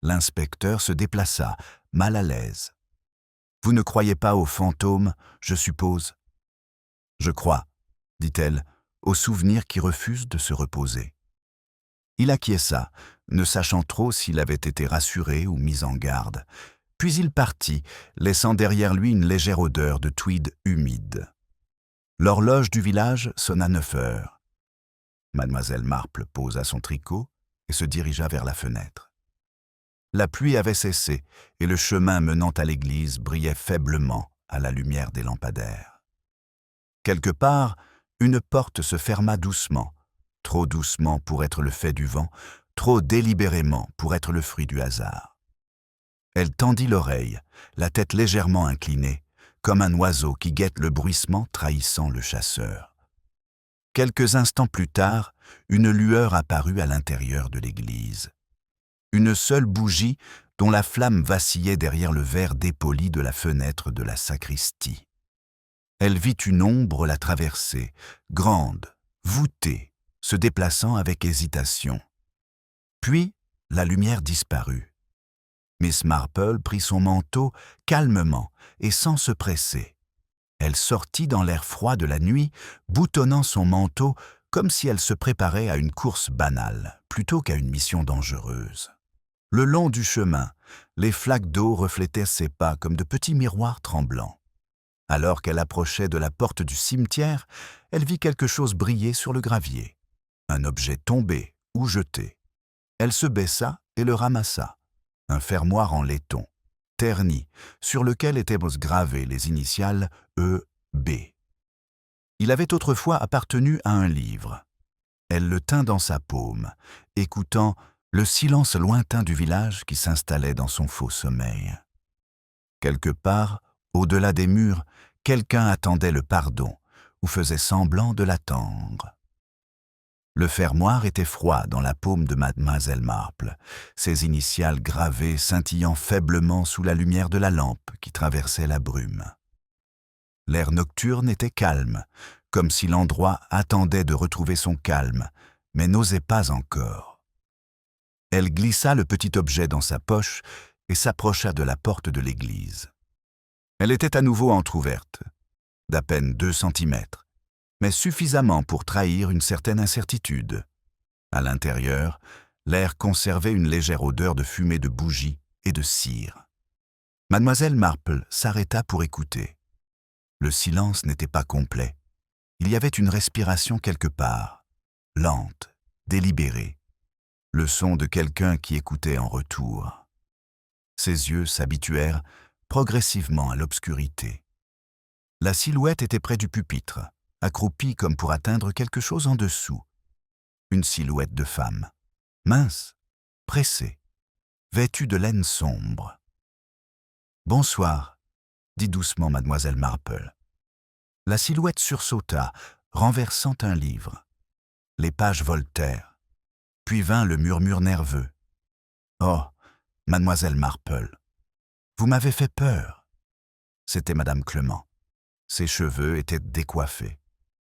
L'inspecteur se déplaça, mal à l'aise. « Vous ne croyez pas aux fantômes, je suppose ?»« Je crois, » dit-elle, aux souvenirs qui refusent de se reposer. Il acquiesça, ne sachant trop s'il avait été rassuré ou mis en garde. Puis il partit, laissant derrière lui une légère odeur de tweed humide. L'horloge du village sonna 9 heures. Mademoiselle Marple posa son tricot et se dirigea vers la fenêtre. La pluie avait cessé et le chemin menant à l'église brillait faiblement à la lumière des lampadaires. Quelque part, une porte se ferma doucement, trop doucement pour être le fait du vent, trop délibérément pour être le fruit du hasard. Elle tendit l'oreille, la tête légèrement inclinée, comme un oiseau qui guette le bruissement trahissant le chasseur. Quelques instants plus tard, une lueur apparut à l'intérieur de l'église. Une seule bougie dont la flamme vacillait derrière le verre dépoli de la fenêtre de la sacristie. Elle vit une ombre la traverser, grande, voûtée, se déplaçant avec hésitation. Puis, la lumière disparut. Miss Marple prit son manteau calmement et sans se presser. Elle sortit dans l'air froid de la nuit, boutonnant son manteau comme si elle se préparait à une course banale, plutôt qu'à une mission dangereuse. Le long du chemin, les flaques d'eau reflétaient ses pas comme de petits miroirs tremblants. Alors qu'elle approchait de la porte du cimetière, elle vit quelque chose briller sur le gravier. Un objet tombé ou jeté. Elle se baissa et le ramassa. Un fermoir en laiton, terni, sur lequel étaient gravées les initiales E.B. Il avait autrefois appartenu à un livre. Elle le tint dans sa paume, écoutant le silence lointain du village qui s'installait dans son faux sommeil. Quelque part, au-delà des murs, quelqu'un attendait le pardon ou faisait semblant de l'attendre. Le fermoir était froid dans la paume de Mademoiselle Marple, ses initiales gravées scintillant faiblement sous la lumière de la lampe qui traversait la brume. L'air nocturne était calme, comme si l'endroit attendait de retrouver son calme, mais n'osait pas encore. Elle glissa le petit objet dans sa poche et s'approcha de la porte de l'église. Elle était à nouveau entr'ouverte, d'à peine 2 centimètres, mais suffisamment pour trahir une certaine incertitude. À l'intérieur, l'air conservait une légère odeur de fumée de bougie et de cire. Mademoiselle Marple s'arrêta pour écouter. Le silence n'était pas complet. Il y avait une respiration quelque part, lente, délibérée, le son de quelqu'un qui écoutait en retour. Ses yeux s'habituèrent progressivement à l'obscurité. La silhouette était près du pupitre, accroupie comme pour atteindre quelque chose en dessous. Une silhouette de femme, mince, pressée, vêtue de laine sombre. « Bonsoir », dit doucement Mademoiselle Marple. La silhouette sursauta, renversant un livre. Les pages voltèrent. Puis vint le murmure nerveux. « Oh, Mademoiselle Marple, vous m'avez fait peur. » C'était Madame Clement. Ses cheveux étaient décoiffés.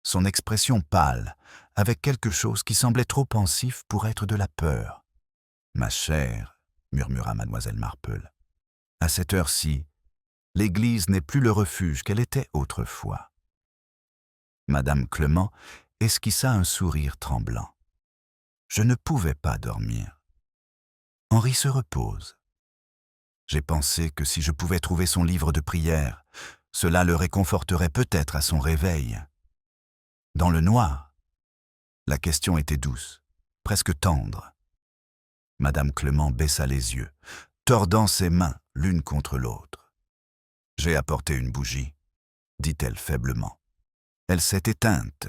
Son expression pâle, avec quelque chose qui semblait trop pensif pour être de la peur. « Ma chère, » murmura Mademoiselle Marple, « à cette heure-ci, l'église n'est plus le refuge qu'elle était autrefois. » Madame Clement esquissa un sourire tremblant. « Je ne pouvais pas dormir. Henri se repose. J'ai pensé que si je pouvais trouver son livre de prière, cela le réconforterait peut-être à son réveil. Dans le noir. » La question était douce, presque tendre. Madame Clement baissa les yeux, tordant ses mains l'une contre l'autre. « J'ai apporté une bougie, » dit-elle faiblement. Elle s'est éteinte.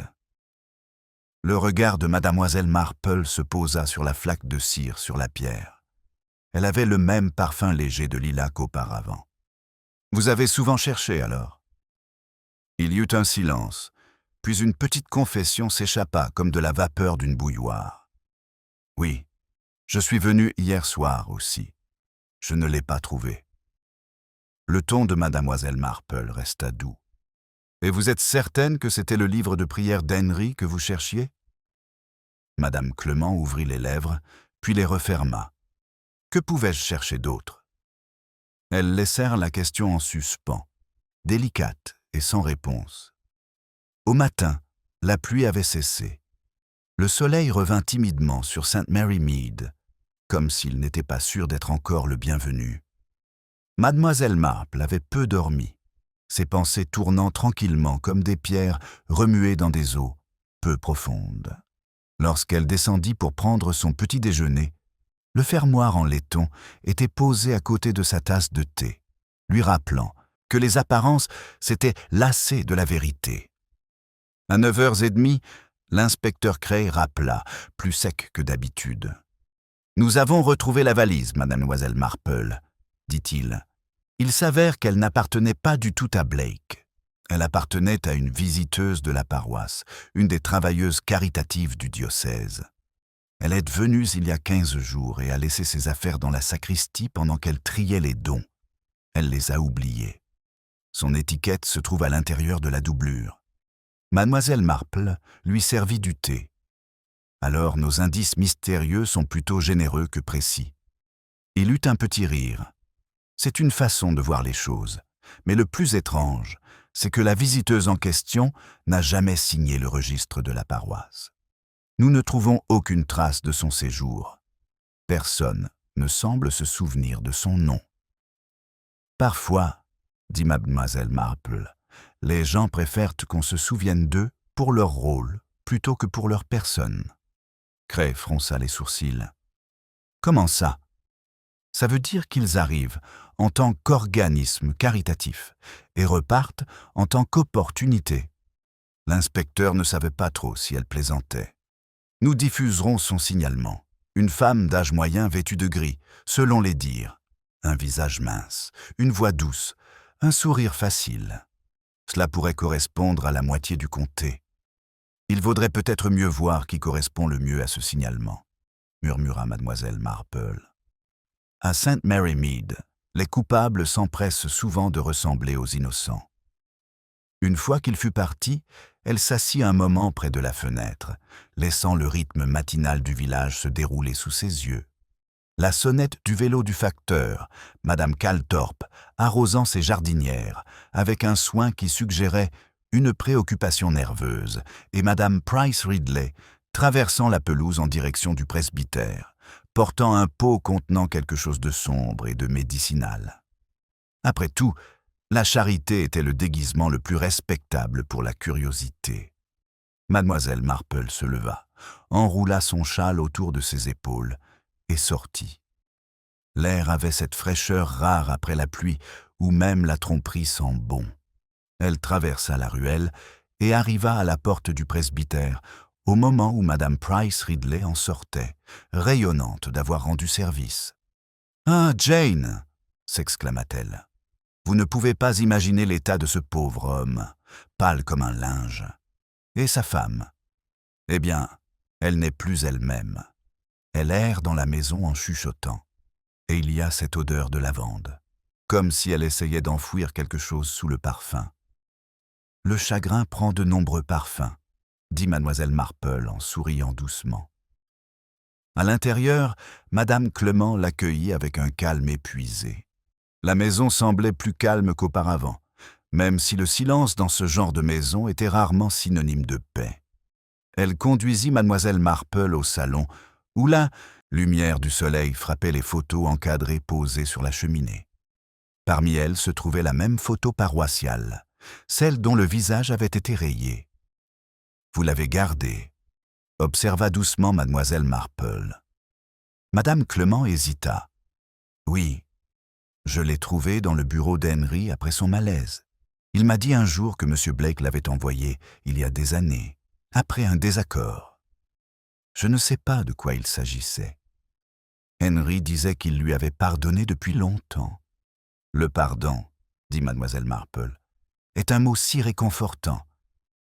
Le regard de Mademoiselle Marple se posa sur la flaque de cire sur la pierre. Elle avait le même parfum léger de lilas qu'auparavant. « Vous avez souvent cherché alors ?» Il y eut un silence, puis une petite confession s'échappa comme de la vapeur d'une bouilloire. « Oui, je suis venu hier soir aussi. Je ne l'ai pas trouvé. » Le ton de Mademoiselle Marple resta doux. « Et vous êtes certaine que c'était le livre de prière d'Henri que vous cherchiez ?» Madame Clement ouvrit les lèvres, puis les referma. Que pouvais-je chercher d'autre? Elles laissèrent la question en suspens, délicate et sans réponse. Au matin, la pluie avait cessé. Le soleil revint timidement sur St. Mary Mead, comme s'il n'était pas sûr d'être encore le bienvenu. Mademoiselle Marple avait peu dormi, ses pensées tournant tranquillement comme des pierres remuées dans des eaux peu profondes. Lorsqu'elle descendit pour prendre son petit déjeuner, le fermoir en laiton était posé à côté de sa tasse de thé, lui rappelant que les apparences s'étaient lassées de la vérité. À 9h30, l'inspecteur Cray rappela, plus sec que d'habitude. « Nous avons retrouvé la valise, mademoiselle Marple, dit-il. Il s'avère qu'elle n'appartenait pas du tout à Blake. Elle appartenait à une visiteuse de la paroisse, une des travailleuses caritatives du diocèse. Elle est venue il y a 15 jours et a laissé ses affaires dans la sacristie pendant qu'elle triait les dons. Elle les a oubliés. Son étiquette se trouve à l'intérieur de la doublure. Mademoiselle Marple lui servit du thé. Alors nos indices mystérieux sont plutôt généreux que précis. Il eut un petit rire. C'est une façon de voir les choses, mais le plus étrange, c'est que la visiteuse en question n'a jamais signé le registre de la paroisse. Nous ne trouvons aucune trace de son séjour. Personne ne semble se souvenir de son nom. Parfois, dit mademoiselle Marple, les gens préfèrent qu'on se souvienne d'eux pour leur rôle plutôt que pour leur personne. Cray fronça les sourcils. Comment ça? Ça veut dire qu'ils arrivent en tant qu'organisme caritatif et repartent en tant qu'opportunité. L'inspecteur ne savait pas trop si elle plaisantait. Nous diffuserons son signalement. Une femme d'âge moyen vêtue de gris, selon les dires. Un visage mince, une voix douce, un sourire facile. Cela pourrait correspondre à la moitié du comté. Il vaudrait peut-être mieux voir qui correspond le mieux à ce signalement, murmura mademoiselle Marple. À St. Mary Mead, les coupables s'empressent souvent de ressembler aux innocents. Une fois qu'il fut parti, elle s'assit un moment près de la fenêtre, laissant le rythme matinal du village se dérouler sous ses yeux. La sonnette du vélo du facteur, madame Calthorpe, arrosant ses jardinières, avec un soin qui suggérait une préoccupation nerveuse, et madame Price Ridley, traversant la pelouse en direction du presbytère, portant un pot contenant quelque chose de sombre et de médicinal. Après tout, la charité était le déguisement le plus respectable pour la curiosité. Mademoiselle Marple se leva, enroula son châle autour de ses épaules et sortit. L'air avait cette fraîcheur rare après la pluie où même la tromperie sent bon. Elle traversa la ruelle et arriva à la porte du presbytère au moment où madame Price Ridley en sortait, rayonnante d'avoir rendu service. « Ah, Jane !» s'exclama-t-elle. « Vous ne pouvez pas imaginer l'état de ce pauvre homme, pâle comme un linge. Et sa femme? Eh bien, elle n'est plus elle-même. Elle erre dans la maison en chuchotant. Et il y a cette odeur de lavande, comme si elle essayait d'enfouir quelque chose sous le parfum. Le chagrin prend de nombreux parfums, dit mademoiselle Marple en souriant doucement. À l'intérieur, madame Clement l'accueillit avec un calme épuisé. La maison semblait plus calme qu'auparavant, même si le silence dans ce genre de maison était rarement synonyme de paix. Elle conduisit mademoiselle Marple au salon, où la lumière du soleil frappait les photos encadrées posées sur la cheminée. Parmi elles se trouvait la même photo paroissiale, celle dont le visage avait été rayé. « Vous l'avez gardée », observa doucement mademoiselle Marple. Madame Clement hésita. « Oui, je l'ai trouvée dans le bureau d'Henry après son malaise. Il m'a dit un jour que M. Blake l'avait envoyée, il y a des années, après un désaccord. Je ne sais pas de quoi il s'agissait. Henry disait qu'il lui avait pardonné depuis longtemps. Le pardon, dit mademoiselle Marple, est un mot si réconfortant.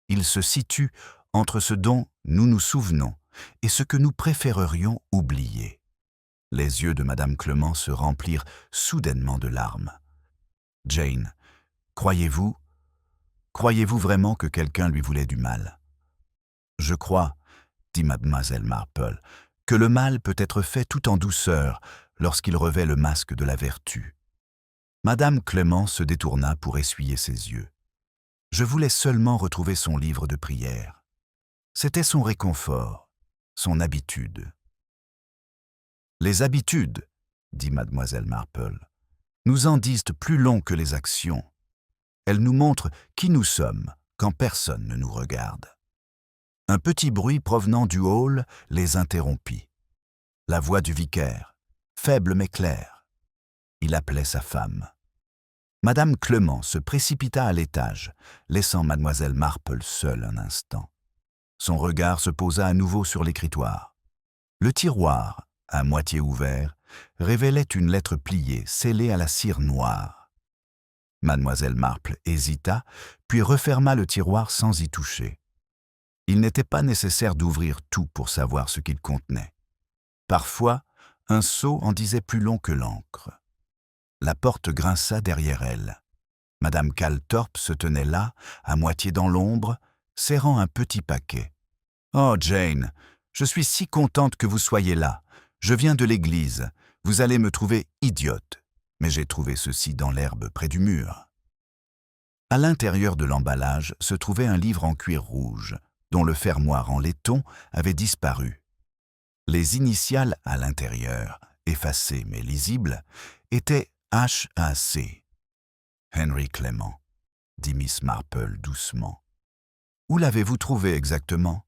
Il se situe entre ce dont nous nous souvenons et ce que nous préférerions oublier. » Les yeux de madame Clement se remplirent soudainement de larmes. « Jane, croyez-vous vraiment que quelqu'un lui voulait du mal? »« Je crois, dit mademoiselle Marple, que le mal peut être fait tout en douceur lorsqu'il revêt le masque de la vertu. » Madame Clement se détourna pour essuyer ses yeux. Je voulais seulement retrouver son livre de prière. C'était son réconfort, son habitude. « Les habitudes, dit mademoiselle Marple, nous en disent plus long que les actions. Elles nous montrent qui nous sommes quand personne ne nous regarde. » Un petit bruit provenant du hall les interrompit. La voix du vicaire, faible mais claire. Il appelait sa femme. Madame Clement se précipita à l'étage, laissant mademoiselle Marple seule un instant. Son regard se posa à nouveau sur l'écritoire. Le tiroir, à moitié ouvert, révélait une lettre pliée, scellée à la cire noire. Mademoiselle Marple hésita, puis referma le tiroir sans y toucher. Il n'était pas nécessaire d'ouvrir tout pour savoir ce qu'il contenait. Parfois, un sceau en disait plus long que l'encre. La porte grinça derrière elle. Madame Calthorpe se tenait là, à moitié dans l'ombre, serrant un petit paquet. « Oh, Jane, je suis si contente que vous soyez là. Je viens de l'église. Vous allez me trouver idiote, mais j'ai trouvé ceci dans l'herbe près du mur. » À l'intérieur de l'emballage se trouvait un livre en cuir rouge, dont le fermoir en laiton avait disparu. Les initiales à l'intérieur, effacées mais lisibles, étaient H.A.C. « Henry Clément », dit Miss Marple doucement. « Où l'avez-vous trouvé exactement ?»«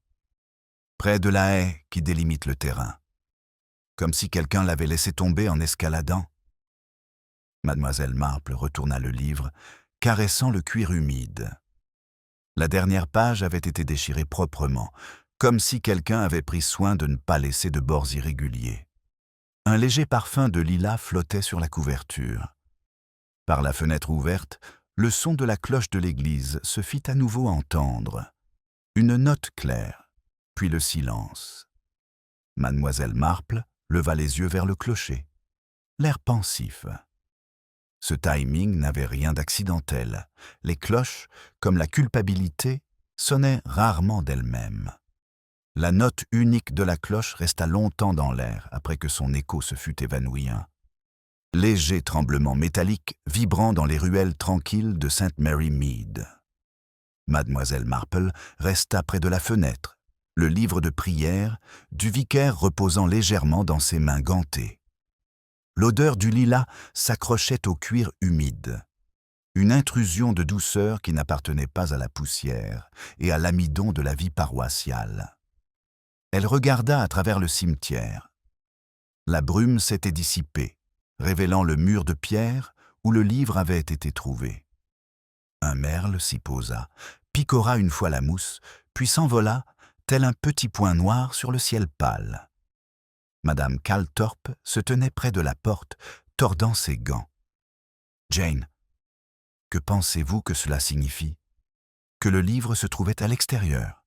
Près de la haie qui délimite le terrain. Comme si quelqu'un l'avait laissé tomber en escaladant. » Mademoiselle Marple retourna le livre, caressant le cuir humide. La dernière page avait été déchirée proprement, comme si quelqu'un avait pris soin de ne pas laisser de bords irréguliers. Un léger parfum de lilas flottait sur la couverture. Par la fenêtre ouverte, le son de la cloche de l'église se fit à nouveau entendre. Une note claire, puis le silence. Mademoiselle Marple leva les yeux vers le clocher, l'air pensif. Ce timing n'avait rien d'accidentel. Les cloches, comme la culpabilité, sonnaient rarement d'elles-mêmes. La note unique de la cloche resta longtemps dans l'air après que son écho se fût évanoui. Léger tremblement métallique vibrant dans les ruelles tranquilles de St. Mary Mead. Mademoiselle Marple resta près de la fenêtre, le livre de prière du vicaire reposant légèrement dans ses mains gantées. L'odeur du lilas s'accrochait au cuir humide, une intrusion de douceur qui n'appartenait pas à la poussière et à l'amidon de la vie paroissiale. Elle regarda à travers le cimetière. La brume s'était dissipée, révélant le mur de pierre où le livre avait été trouvé. Un merle s'y posa, picora une fois la mousse, puis s'envola, tel un petit point noir sur le ciel pâle. Madame Calthorpe se tenait près de la porte, tordant ses gants. « Jane, que pensez-vous que cela signifie? Que le livre se trouvait à l'extérieur.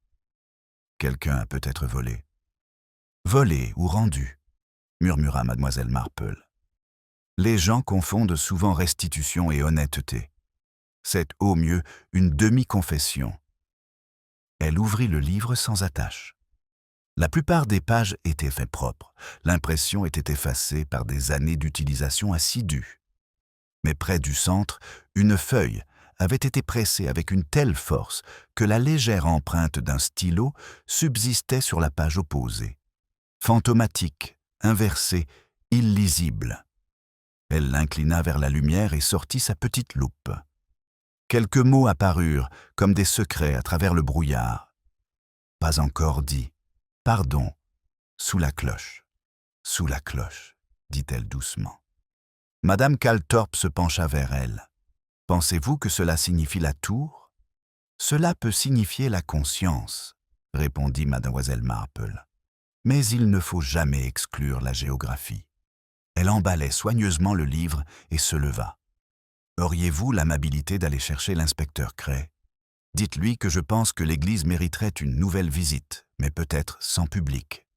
Quelqu'un a peut-être volé. »« Volé ou rendu, » murmura mademoiselle Marple. Les gens confondent souvent restitution et honnêteté. C'est au mieux une demi-confession. Elle ouvrit le livre sans attache. La plupart des pages étaient faites propres. L'impression était effacée par des années d'utilisation assidue. Mais près du centre, une feuille avait été pressée avec une telle force que la légère empreinte d'un stylo subsistait sur la page opposée. Fantomatique, inversée, illisible. Elle l'inclina vers la lumière et sortit sa petite loupe. Quelques mots apparurent, comme des secrets à travers le brouillard. Pas encore dit. Pardon. Sous la cloche. Sous la cloche, dit-elle doucement. Madame Calthorpe se pencha vers elle. Pensez-vous que cela signifie la tour? Cela peut signifier la conscience, répondit mademoiselle Marple. Mais il ne faut jamais exclure la géographie. Elle emballait soigneusement le livre et se leva. « Auriez-vous l'amabilité d'aller chercher l'inspecteur Cray? Dites-lui que je pense que l'église mériterait une nouvelle visite, mais peut-être sans public. »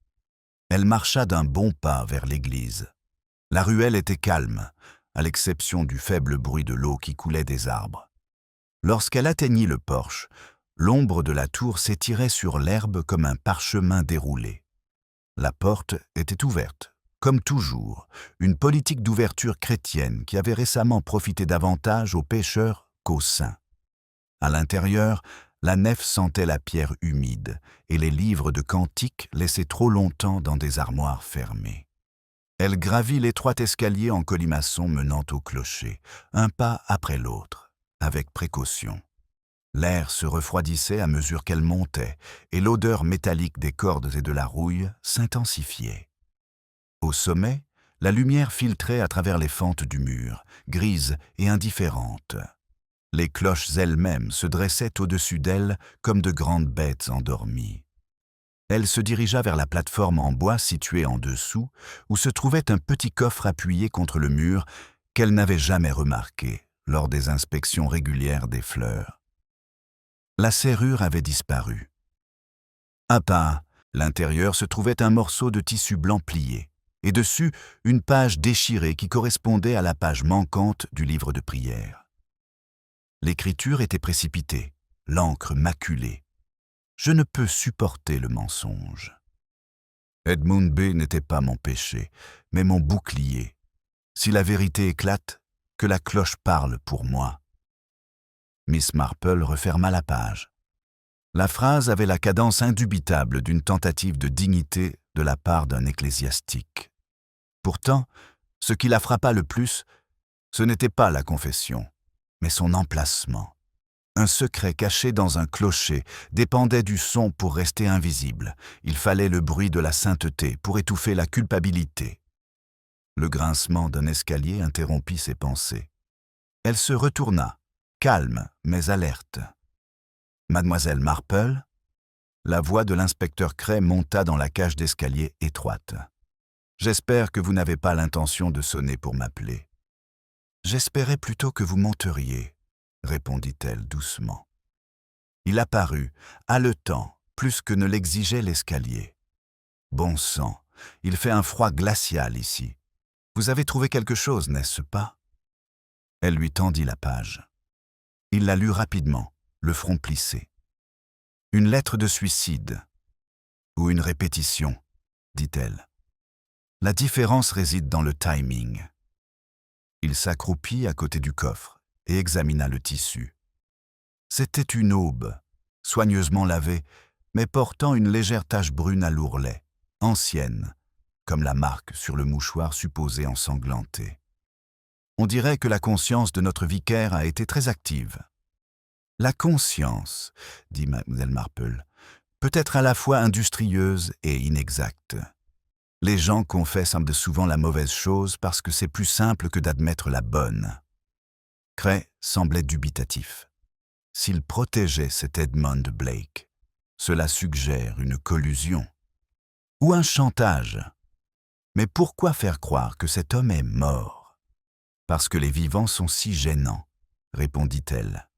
Elle marcha d'un bon pas vers l'église. La ruelle était calme, à l'exception du faible bruit de l'eau qui coulait des arbres. Lorsqu'elle atteignit le porche, l'ombre de la tour s'étirait sur l'herbe comme un parchemin déroulé. La porte était ouverte. Comme toujours, une politique d'ouverture chrétienne qui avait récemment profité davantage aux pécheurs qu'aux saints. À l'intérieur, la nef sentait la pierre humide et les livres de cantiques laissés trop longtemps dans des armoires fermées. Elle gravit l'étroit escalier en colimaçon menant au clocher, un pas après l'autre, avec précaution. L'air se refroidissait à mesure qu'elle montait et l'odeur métallique des cordes et de la rouille s'intensifiait. Au sommet, la lumière filtrait à travers les fentes du mur, grises et indifférentes. Les cloches elles-mêmes se dressaient au-dessus d'elle comme de grandes bêtes endormies. Elle se dirigea vers la plateforme en bois située en dessous, où se trouvait un petit coffre appuyé contre le mur qu'elle n'avait jamais remarqué, lors des inspections régulières des fleurs. La serrure avait disparu. À part, l'intérieur se trouvait un morceau de tissu blanc plié, et dessus une page déchirée qui correspondait à la page manquante du livre de prière. L'écriture était précipitée, l'encre maculée. Je ne peux supporter le mensonge. Edmund B. n'était pas mon péché, mais mon bouclier. Si la vérité éclate, que la cloche parle pour moi. Miss Marple referma la page. La phrase avait la cadence indubitable d'une tentative de dignité de la part d'un ecclésiastique. Pourtant, ce qui la frappa le plus, ce n'était pas la confession, mais son emplacement. Un secret caché dans un clocher dépendait du son pour rester invisible. Il fallait le bruit de la sainteté pour étouffer la culpabilité. Le grincement d'un escalier interrompit ses pensées. Elle se retourna, calme mais alerte. « Mademoiselle Marple ?» La voix de l'inspecteur Cray monta dans la cage d'escalier étroite. « J'espère que vous n'avez pas l'intention de sonner pour m'appeler. »« J'espérais plutôt que vous monteriez, » répondit-elle doucement. Il apparut, haletant, plus que ne l'exigeait l'escalier. « Bon sang, il fait un froid glacial ici. Vous avez trouvé quelque chose, n'est-ce pas ?» Elle lui tendit la page. Il la lut rapidement, le front plissé. « Une lettre de suicide. Ou une répétition, dit-elle. La différence réside dans le timing. » Il s'accroupit à côté du coffre et examina le tissu. C'était une aube, soigneusement lavée, mais portant une légère tache brune à l'ourlet, ancienne, comme la marque sur le mouchoir supposé ensanglanté. On dirait que la conscience de notre vicaire a été très active. « La conscience, dit Mlle Marple, peut être à la fois industrieuse et inexacte. Les gens confessent souvent la mauvaise chose parce que c'est plus simple que d'admettre la bonne. » Cray semblait dubitatif. S'il protégeait cet Edmund Blake, cela suggère une collusion. Ou un chantage. Mais pourquoi faire croire que cet homme est mort ? Parce que les vivants sont si gênants, répondit-elle.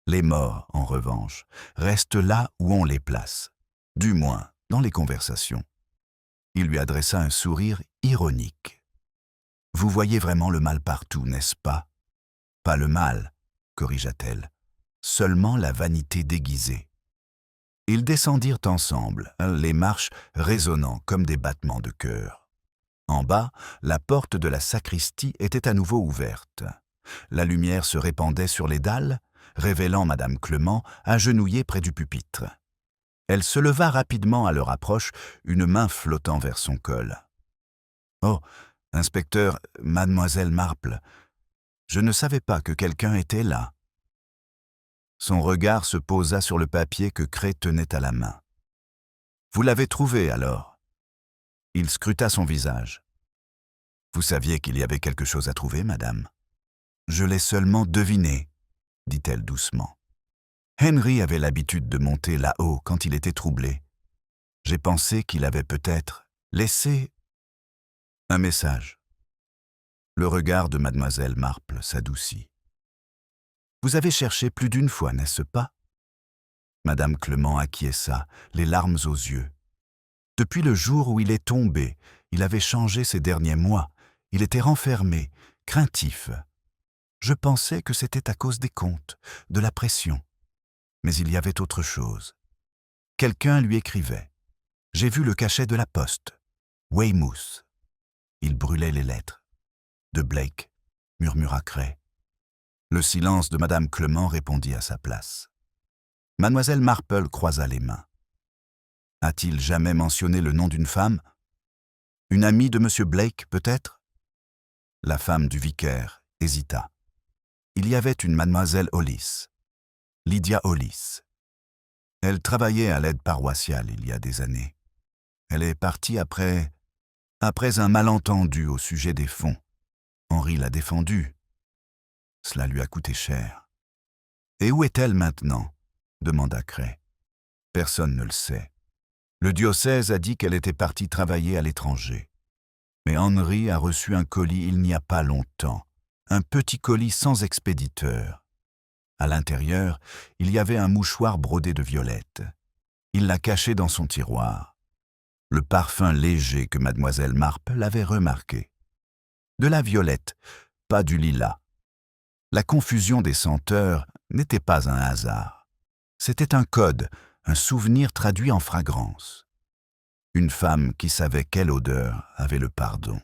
Les morts, en revanche, restent là où on les place, du moins dans les conversations. Il lui adressa un sourire ironique. « Vous voyez vraiment le mal partout, n'est-ce pas ?»« Pas le mal, corrigea-t-elle, seulement la vanité déguisée. » Ils descendirent ensemble, les marches résonnant comme des battements de cœur. En bas, la porte de la sacristie était à nouveau ouverte. La lumière se répandait sur les dalles, révélant Madame Clement agenouillée près du pupitre. Elle se leva rapidement à leur approche, une main flottant vers son col. « Oh, inspecteur, Mademoiselle Marple, je ne savais pas que quelqu'un était là. » Son regard se posa sur le papier que Cray tenait à la main. « Vous l'avez trouvé, alors ?» Il scruta son visage. « Vous saviez qu'il y avait quelque chose à trouver, madame ?»« Je l'ai seulement deviné, » dit-elle doucement. Henry avait l'habitude de monter là-haut quand il était troublé. J'ai pensé qu'il avait peut-être laissé un message. Le regard de Mademoiselle Marple s'adoucit. « Vous avez cherché plus d'une fois, n'est-ce pas ?» Madame Clement acquiesça, les larmes aux yeux. Depuis le jour où il est tombé, il avait changé ces derniers mois. Il était renfermé, craintif. Je pensais que c'était à cause des comptes, de la pression. Mais il y avait autre chose. Quelqu'un lui écrivait. J'ai vu le cachet de la poste. Weymouth. Il brûlait les lettres. De Blake, murmura Cray. Le silence de Madame Clement répondit à sa place. Mademoiselle Marple croisa les mains. A-t-il jamais mentionné le nom d'une femme? Une amie de M. Blake, peut-être? La femme du vicaire hésita. Il y avait une mademoiselle Hollis, Lydia Hollis. Elle travaillait à l'aide paroissiale il y a des années. Elle est partie après un malentendu au sujet des fonds. Henri l'a défendue. Cela lui a coûté cher. Et où est-elle maintenant? Demanda Cray. Personne ne le sait. Le diocèse a dit qu'elle était partie travailler à l'étranger. Mais Henri a reçu un colis il n'y a pas longtemps, un petit colis sans expéditeur. À l'intérieur, il y avait un mouchoir brodé de violettes. Il l'a caché dans son tiroir. Le parfum léger que mademoiselle Marple avait remarqué. De la violette, pas du lilas. La confusion des senteurs n'était pas un hasard. C'était un code, un souvenir traduit en fragrance. Une femme qui savait quelle odeur avait le pardon.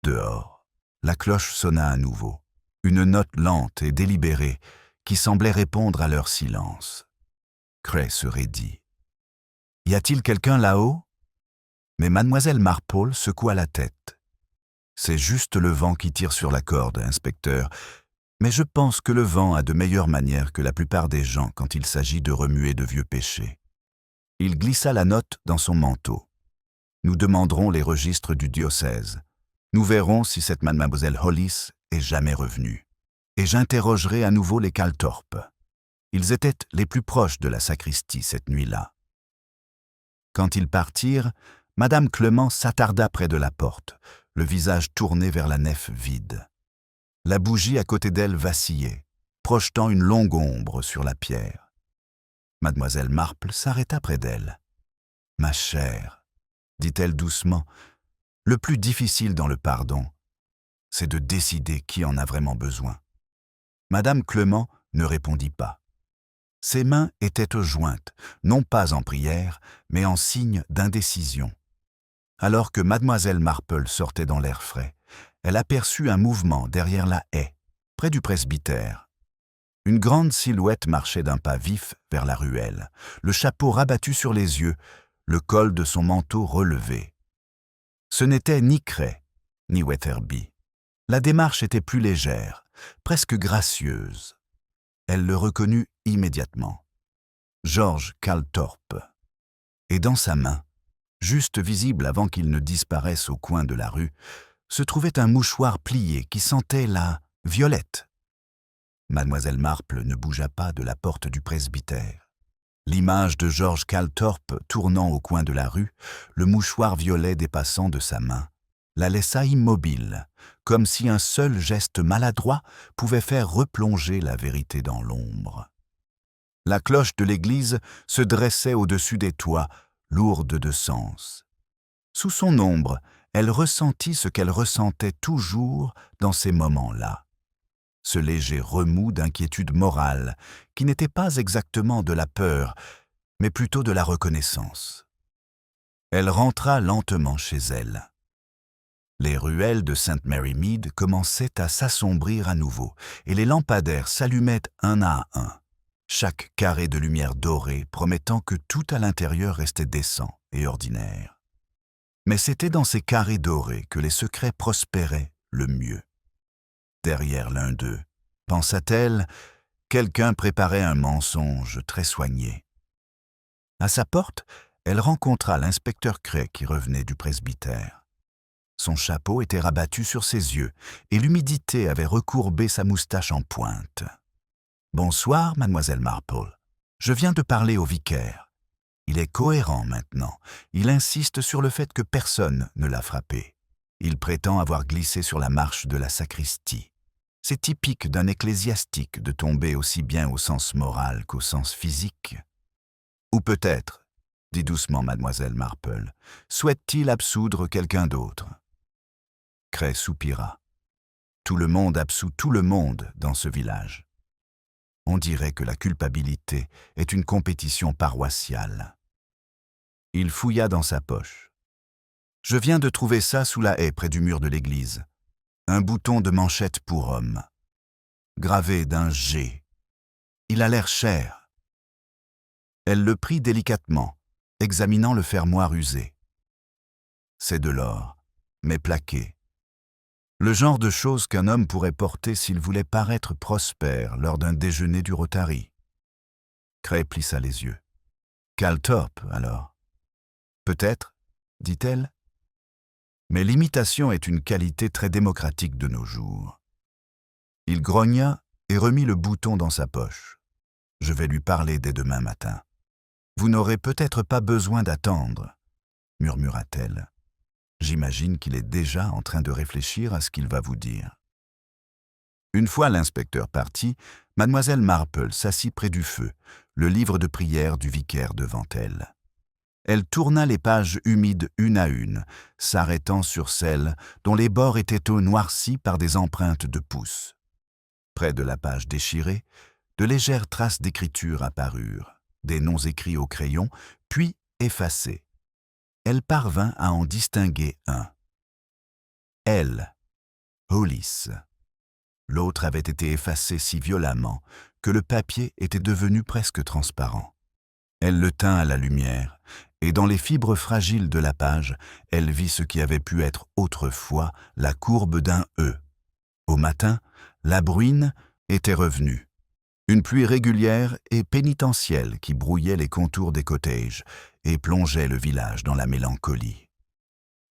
Dehors, la cloche sonna à nouveau, une note lente et délibérée qui semblait répondre à leur silence. Cray se raidit. « Y a-t-il quelqu'un là-haut » Mais mademoiselle Marple secoua la tête. « C'est juste le vent qui tire sur la corde, inspecteur. Mais je pense que le vent a de meilleures manières que la plupart des gens quand il s'agit de remuer de vieux péchés. » Il glissa la note dans son manteau. « Nous demanderons les registres du diocèse. Nous verrons si cette mademoiselle Hollis est jamais revenue. Et j'interrogerai à nouveau les Calthorpe. Ils étaient les plus proches de la sacristie cette nuit-là. » Quand ils partirent, madame Clement s'attarda près de la porte, le visage tourné vers la nef vide. La bougie à côté d'elle vacillait, projetant une longue ombre sur la pierre. Mademoiselle Marple s'arrêta près d'elle. « Ma chère, » dit-elle doucement, « le plus difficile dans le pardon, c'est de décider qui en a vraiment besoin. » Madame Clement ne répondit pas. Ses mains étaient jointes, non pas en prière, mais en signe d'indécision. Alors que mademoiselle Marple sortait dans l'air frais, elle aperçut un mouvement derrière la haie, près du presbytère. Une grande silhouette marchait d'un pas vif vers la ruelle, le chapeau rabattu sur les yeux, le col de son manteau relevé. Ce n'était ni Cray, ni Weatherby. La démarche était plus légère, presque gracieuse. Elle le reconnut immédiatement. George Calthorpe. Et dans sa main, juste visible avant qu'il ne disparaisse au coin de la rue, se trouvait un mouchoir plié qui sentait la violette. Mademoiselle Marple ne bougea pas de la porte du presbytère. L'image de George Calthorpe tournant au coin de la rue, le mouchoir violet dépassant de sa main, la laissa immobile, comme si un seul geste maladroit pouvait faire replonger la vérité dans l'ombre. La cloche de l'église se dressait au-dessus des toits, lourde de sens. Sous son ombre, elle ressentit ce qu'elle ressentait toujours dans ces moments-là. Ce léger remous d'inquiétude morale, qui n'était pas exactement de la peur, mais plutôt de la reconnaissance. Elle rentra lentement chez elle. Les ruelles de St. Mary Mead commençaient à s'assombrir à nouveau, et les lampadaires s'allumaient un à un, chaque carré de lumière dorée promettant que tout à l'intérieur restait décent et ordinaire. Mais c'était dans ces carrés dorés que les secrets prospéraient le mieux. Derrière l'un d'eux, pensa-t-elle, quelqu'un préparait un mensonge très soigné. À sa porte, elle rencontra l'inspecteur Cray qui revenait du presbytère. Son chapeau était rabattu sur ses yeux et l'humidité avait recourbé sa moustache en pointe. « Bonsoir, mademoiselle Marple. Je viens de parler au vicaire. Il est cohérent maintenant. Il insiste sur le fait que personne ne l'a frappé. Il prétend avoir glissé sur la marche de la sacristie. C'est typique d'un ecclésiastique de tomber aussi bien au sens moral qu'au sens physique. Ou peut-être, dit doucement mademoiselle Marple, souhaite-t-il absoudre quelqu'un d'autre ?» Cray soupira. Tout le monde absout tout le monde dans ce village. On dirait que la culpabilité est une compétition paroissiale. Il fouilla dans sa poche. « Je viens de trouver ça sous la haie près du mur de l'église. Un bouton de manchette pour homme. Gravé d'un G. Il a l'air cher. » Elle le prit délicatement, examinant le fermoir usé. « C'est de l'or, mais plaqué. Le genre de choses qu'un homme pourrait porter s'il voulait paraître prospère lors d'un déjeuner du Rotary. » Cray plissa les yeux. « Calthorpe, alors. »« Peut-être, dit-elle. Mais l'imitation est une qualité très démocratique de nos jours. » Il grogna et remit le bouton dans sa poche. « Je vais lui parler dès demain matin. »« Vous n'aurez peut-être pas besoin d'attendre, » murmura-t-elle. « J'imagine qu'il est déjà en train de réfléchir à ce qu'il va vous dire. » Une fois l'inspecteur parti, mademoiselle Marple s'assit près du feu, le livre de prière du vicaire devant elle. Elle tourna les pages humides une à une, s'arrêtant sur celles dont les bords étaient noircis par des empreintes de pouces. Près de la page déchirée, de légères traces d'écriture apparurent, des noms écrits au crayon, puis effacés. Elle parvint à en distinguer un. L. Hollis. L'autre avait été effacé si violemment que le papier était devenu presque transparent. Elle le tint à la lumière, et dans les fibres fragiles de la page, elle vit ce qui avait pu être autrefois la courbe d'un E. Au matin, la bruine était revenue. Une pluie régulière et pénitentielle qui brouillait les contours des cottages et plongeait le village dans la mélancolie.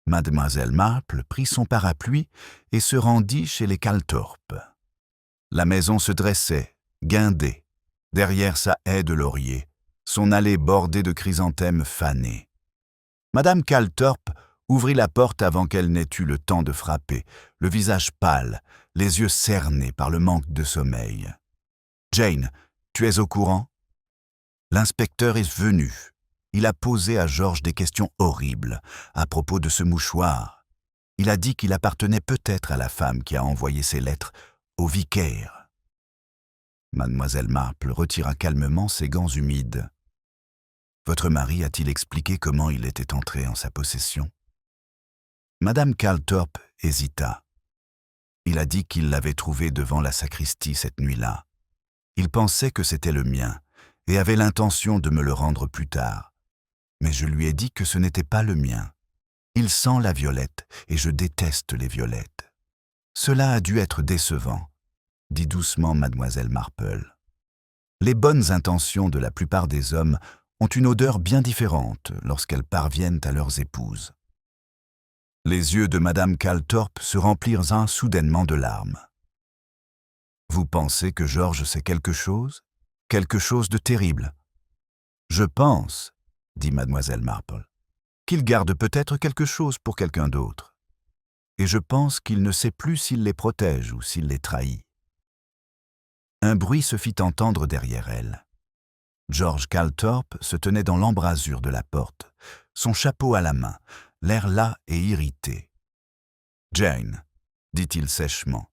Mademoiselle Marple prit son parapluie et se rendit chez les Calthorpe. La maison se dressait, guindée, derrière sa haie de laurier, son allée bordée de chrysanthèmes fanés. Madame Calthorpe ouvrit la porte avant qu'elle n'ait eu le temps de frapper, le visage pâle, les yeux cernés par le manque de sommeil. « Jane, tu es au courant ?» L'inspecteur est venu. Il a posé à George des questions horribles à propos de ce mouchoir. Il a dit qu'il appartenait peut-être à la femme qui a envoyé ces lettres au vicaire. Mademoiselle Marple retira calmement ses gants humides. « Votre mari a-t-il expliqué comment il était entré en sa possession ?» Madame Calthorpe hésita. Il a dit qu'il l'avait trouvé devant la sacristie cette nuit-là. Il pensait que c'était le mien et avait l'intention de me le rendre plus tard. Mais je lui ai dit que ce n'était pas le mien. Il sent la violette et je déteste les violettes. Cela a dû être décevant, dit doucement mademoiselle Marple. Les bonnes intentions de la plupart des hommes ont une odeur bien différente lorsqu'elles parviennent à leurs épouses. Les yeux de madame Calthorpe se remplirent soudainement de larmes. « Vous pensez que George sait quelque chose de terrible. »« Je pense, dit mademoiselle Marple, qu'il garde peut-être quelque chose pour quelqu'un d'autre. Et je pense qu'il ne sait plus s'il les protège ou s'il les trahit. » Un bruit se fit entendre derrière elle. George Calthorpe se tenait dans l'embrasure de la porte, son chapeau à la main, l'air las et irrité. « Jane, dit-il sèchement,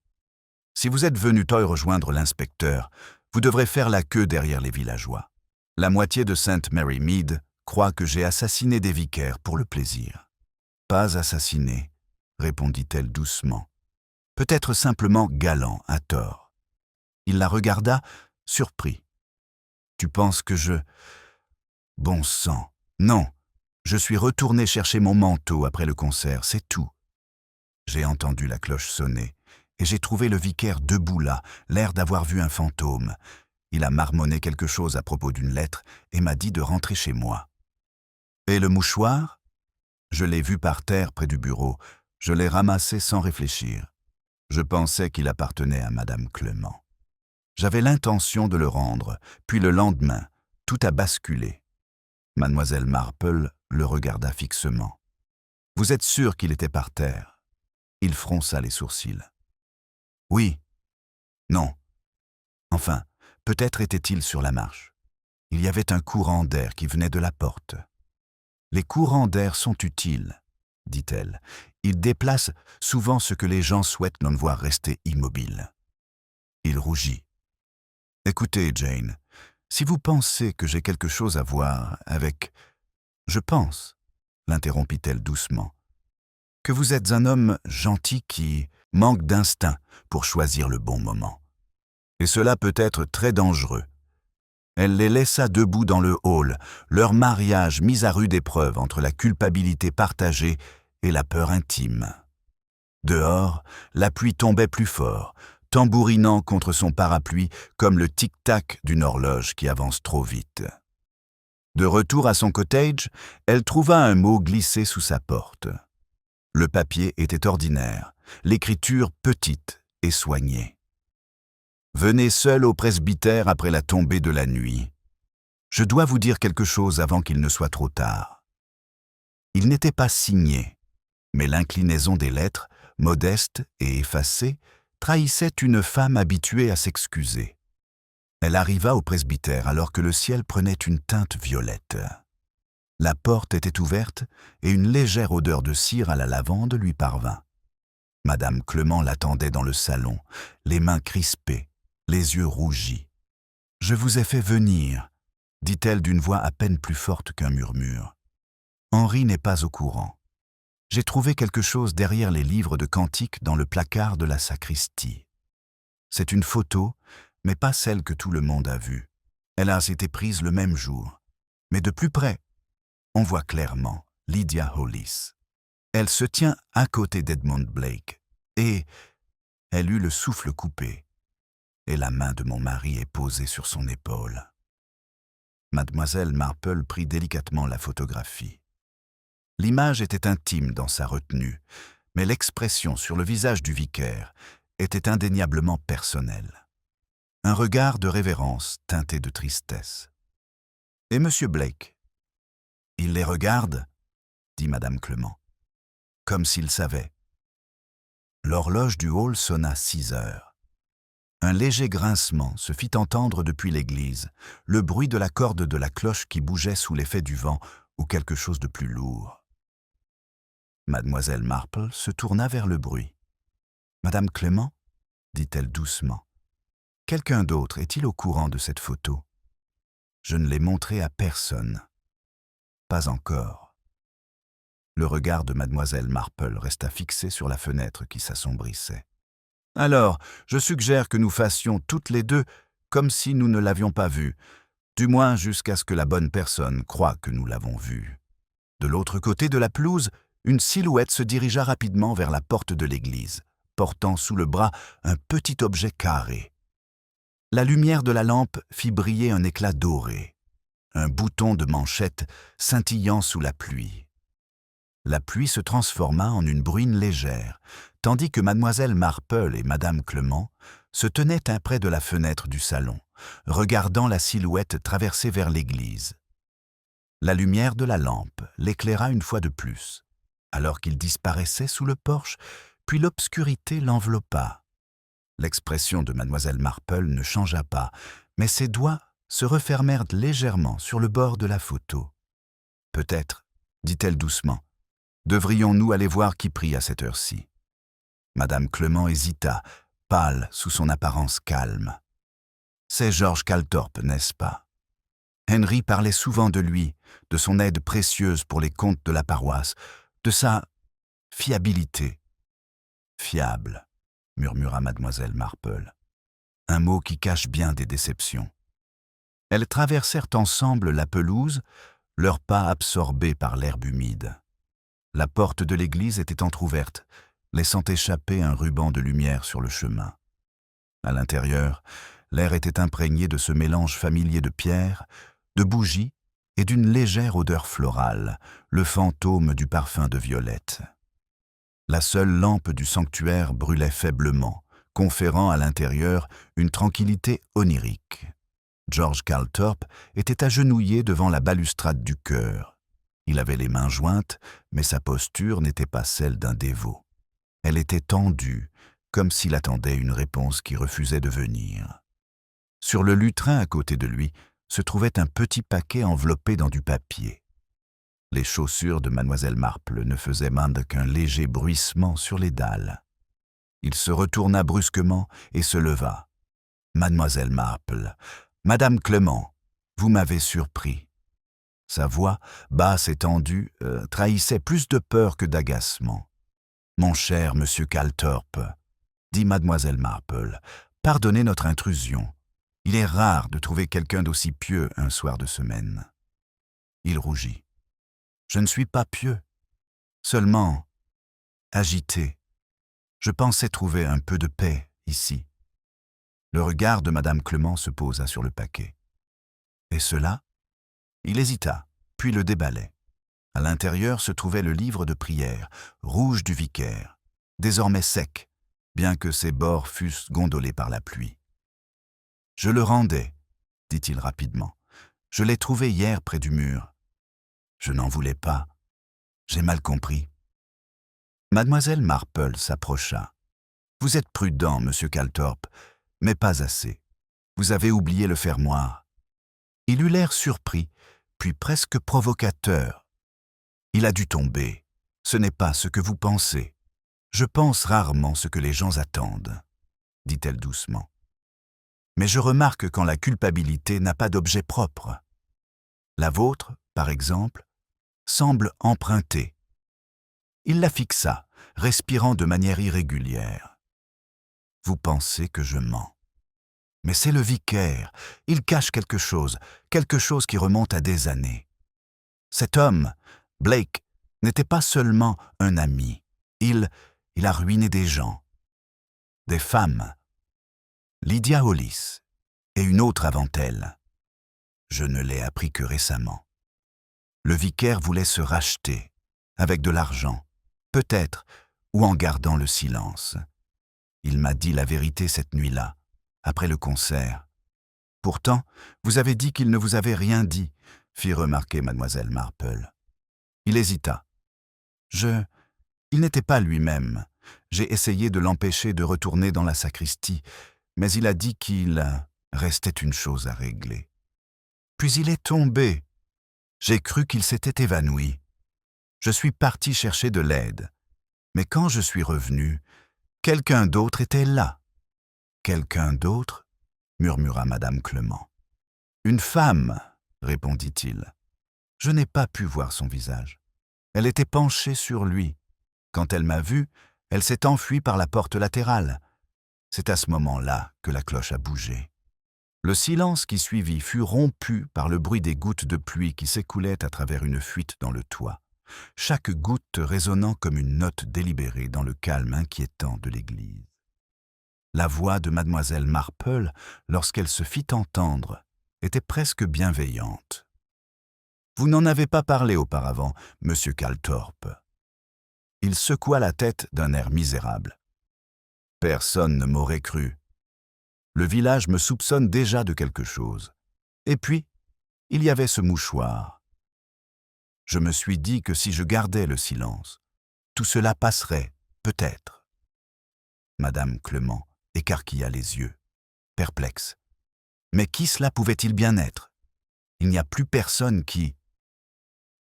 si vous êtes venue rejoindre l'inspecteur, vous devrez faire la queue derrière les villageois. La moitié de St. Mary Mead croit que j'ai assassiné des vicaires pour le plaisir. »« Pas assassiné, » répondit-elle doucement. « Peut-être simplement galant, à tort. » Il la regarda, surpris. « Tu penses que je... » »« Bon sang, non. Je suis retourné chercher mon manteau après le concert, c'est tout. » J'ai entendu la cloche sonner, et j'ai trouvé le vicaire debout là, l'air d'avoir vu un fantôme. Il a marmonné quelque chose à propos d'une lettre et m'a dit de rentrer chez moi. Et le mouchoir ? Je l'ai vu par terre près du bureau. Je l'ai ramassé sans réfléchir. Je pensais qu'il appartenait à madame Clement. J'avais l'intention de le rendre, puis le lendemain, tout a basculé. Mademoiselle Marple le regarda fixement. « Vous êtes sûr qu'il était par terre ?» Il fronça les sourcils. « Oui. Non. Enfin, peut-être était-il sur la marche. Il y avait un courant d'air qui venait de la porte. »« Les courants d'air sont utiles, » dit-elle. « Ils déplacent souvent ce que les gens souhaitent non voir rester immobile. » Il rougit. « Écoutez, Jane, si vous pensez que j'ai quelque chose à voir avec... Je pense, l'interrompit-elle doucement, que vous êtes un homme gentil qui manque d'instinct pour choisir le bon moment. Et cela peut être très dangereux. » Elle les laissa debout dans le hall, leur mariage mis à rude épreuve entre la culpabilité partagée et la peur intime. Dehors, la pluie tombait plus fort, tambourinant contre son parapluie comme le tic-tac d'une horloge qui avance trop vite. De retour à son cottage, elle trouva un mot glissé sous sa porte. Le papier était ordinaire, l'écriture petite et soignée. « Venez seul au presbytère après la tombée de la nuit. Je dois vous dire quelque chose avant qu'il ne soit trop tard. » Il n'était pas signé, mais l'inclinaison des lettres, modeste et effacée, trahissait une femme habituée à s'excuser. Elle arriva au presbytère alors que le ciel prenait une teinte violette. La porte était ouverte et une légère odeur de cire à la lavande lui parvint. Madame Clement l'attendait dans le salon, les mains crispées, les yeux rougis. « Je vous ai fait venir », dit-elle d'une voix à peine plus forte qu'un murmure. « Henri n'est pas au courant. J'ai trouvé quelque chose derrière les livres de cantiques dans le placard de la sacristie. C'est une photo, mais pas celle que tout le monde a vue. Elle a été prise le même jour. Mais de plus près, on voit clairement Lydia Hollis. Elle se tient à côté d'Edmund Blake, et elle eut le souffle coupé, et la main de mon mari est posée sur son épaule. Mademoiselle Marple prit délicatement la photographie. L'image était intime dans sa retenue, mais l'expression sur le visage du vicaire était indéniablement personnelle. Un regard de révérence teinté de tristesse. « Et Monsieur Blake ?»« Il les regarde ?» dit Madame Clement. Comme s'il savait. L'horloge du hall sonna 6 heures. Un léger grincement se fit entendre depuis l'église, le bruit de la corde de la cloche qui bougeait sous l'effet du vent ou quelque chose de plus lourd. Mademoiselle Marple se tourna vers le bruit. « Madame Clement ?» dit-elle doucement. « Quelqu'un d'autre est-il au courant de cette photo ? Je ne l'ai montrée à personne. Pas encore. » Le regard de Mademoiselle Marple resta fixé sur la fenêtre qui s'assombrissait. « Alors, je suggère que nous fassions toutes les deux comme si nous ne l'avions pas vue, du moins jusqu'à ce que la bonne personne croie que nous l'avons vue. » De l'autre côté de la pelouse, une silhouette se dirigea rapidement vers la porte de l'église, portant sous le bras un petit objet carré. La lumière de la lampe fit briller un éclat doré, un bouton de manchette scintillant sous la pluie. La pluie se transforma en une bruine légère, tandis que Mademoiselle Marple et Madame Clement se tenaient un près de la fenêtre du salon, regardant la silhouette traverser vers l'église. La lumière de la lampe l'éclaira une fois de plus, alors qu'il disparaissait sous le porche, puis l'obscurité l'enveloppa. L'expression de Mademoiselle Marple ne changea pas, mais ses doigts se refermèrent légèrement sur le bord de la photo. « Peut-être, » dit-elle doucement, « devrions-nous aller voir qui prie à cette heure-ci ?» Madame Clement hésita, pâle sous son apparence calme. « C'est George Calthorpe, n'est-ce pas ? Henry parlait souvent de lui, de son aide précieuse pour les comptes de la paroisse, de sa fiabilité. »« Fiable », murmura Mademoiselle Marple. Un mot qui cache bien des déceptions. Elles traversèrent ensemble la pelouse, leurs pas absorbés par l'herbe humide. La porte de l'église était entr'ouverte, laissant échapper un ruban de lumière sur le chemin. À l'intérieur, l'air était imprégné de ce mélange familier de pierres, de bougies et d'une légère odeur florale, le fantôme du parfum de violette. La seule lampe du sanctuaire brûlait faiblement, conférant à l'intérieur une tranquillité onirique. George Calthorpe était agenouillé devant la balustrade du chœur. Il avait les mains jointes, mais sa posture n'était pas celle d'un dévot. Elle était tendue, comme s'il attendait une réponse qui refusait de venir. Sur le lutrin à côté de lui se trouvait un petit paquet enveloppé dans du papier. Les chaussures de Mademoiselle Marple ne faisaient même qu'un léger bruissement sur les dalles. Il se retourna brusquement et se leva. « Mademoiselle Marple, Madame Clement, vous m'avez surpris. » Sa voix, basse et tendue, trahissait plus de peur que d'agacement. « Mon cher monsieur Calthorpe, » dit Mademoiselle Marple, « pardonnez notre intrusion. Il est rare de trouver quelqu'un d'aussi pieux un soir de semaine. » Il rougit. « Je ne suis pas pieux, seulement agité. Je pensais trouver un peu de paix ici. » Le regard de Madame Clement se posa sur le paquet. « Et cela ?» Il hésita, puis le déballait. À l'intérieur se trouvait le livre de prière, rouge du vicaire, désormais sec, bien que ses bords fussent gondolés par la pluie. « Je le rendais, » dit-il rapidement. « Je l'ai trouvé hier près du mur. Je n'en voulais pas. J'ai mal compris. » Mademoiselle Marple s'approcha. Vous êtes prudent, monsieur Calthorpe, mais pas assez. Vous avez oublié le fermoir. » Il eut l'air surpris, puis presque provocateur. « Il a dû tomber. Ce n'est pas ce que vous pensez. Je pense rarement ce que les gens attendent, » dit-elle doucement. « Mais je remarque quand la culpabilité n'a pas d'objet propre. La vôtre, par exemple, semble empruntée. » Il la fixa, respirant de manière irrégulière. « Vous pensez que je mens. Mais c'est le vicaire, il cache quelque chose qui remonte à des années. Cet homme, Blake, n'était pas seulement un ami. Il a ruiné des gens, des femmes. Lydia Hollis, et une autre avant elle. Je ne l'ai appris que récemment. Le vicaire voulait se racheter, avec de l'argent, peut-être, ou en gardant le silence. Il m'a dit la vérité cette nuit-là, après le concert. Pourtant, vous avez dit qu'il ne vous avait rien dit, fit remarquer mademoiselle Marple. Il hésita. Il n'était pas lui-même. J'ai essayé de l'empêcher de retourner dans la sacristie, mais il a dit qu'il restait une chose à régler. Puis il est tombé. J'ai cru qu'il s'était évanoui. Je suis parti chercher de l'aide. Mais quand je suis revenu, quelqu'un d'autre était là. Quelqu'un d'autre, murmura madame Clement. Une femme, répondit-il. Je n'ai pas pu voir son visage. Elle était penchée sur lui. Quand elle m'a vu, elle s'est enfuie par la porte latérale. C'est à ce moment-là que la cloche a bougé. Le silence qui suivit fut rompu par le bruit des gouttes de pluie qui s'écoulaient à travers une fuite dans le toit, chaque goutte résonnant comme une note délibérée dans le calme inquiétant de l'église. La voix de mademoiselle Marple, lorsqu'elle se fit entendre, était presque bienveillante. « Vous n'en avez pas parlé auparavant, monsieur Calthorpe. » Il secoua la tête d'un air misérable. « Personne ne m'aurait cru. Le village me soupçonne déjà de quelque chose. Et puis, il y avait ce mouchoir. Je me suis dit que si je gardais le silence, tout cela passerait, peut-être. » Madame Clement écarquilla les yeux, perplexe. Mais qui cela pouvait-il bien être? Il n'y a plus personne qui...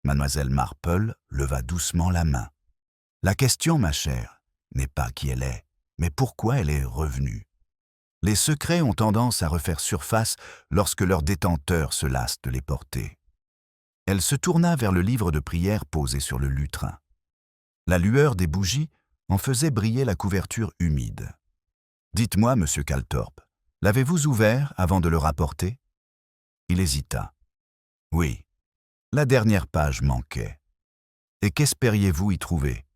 Mademoiselle Marple leva doucement la main. La question, ma chère, n'est pas qui elle est, mais pourquoi elle est revenue. Les secrets ont tendance à refaire surface lorsque leurs détenteurs se lassent de les porter. Elle se tourna vers le livre de prière posé sur le lutrin. La lueur des bougies en faisait briller la couverture humide. « Dites-moi, monsieur Calthorpe, l'avez-vous ouvert avant de le rapporter ?» Il hésita. « Oui, la dernière page manquait. Et qu'espériez-vous y trouver ?»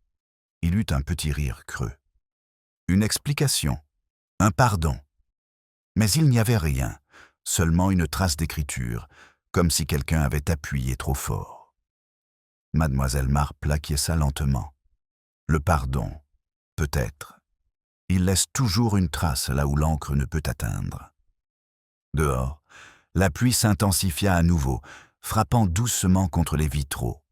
Il eut un petit rire creux. « Une explication, un pardon. » Mais il n'y avait rien, seulement une trace d'écriture, comme si quelqu'un avait appuyé trop fort. Mademoiselle Marple acquiesça lentement. Le pardon, peut-être. Il laisse toujours une trace là où l'encre ne peut atteindre. Dehors, la pluie s'intensifia à nouveau, frappant doucement contre les vitraux.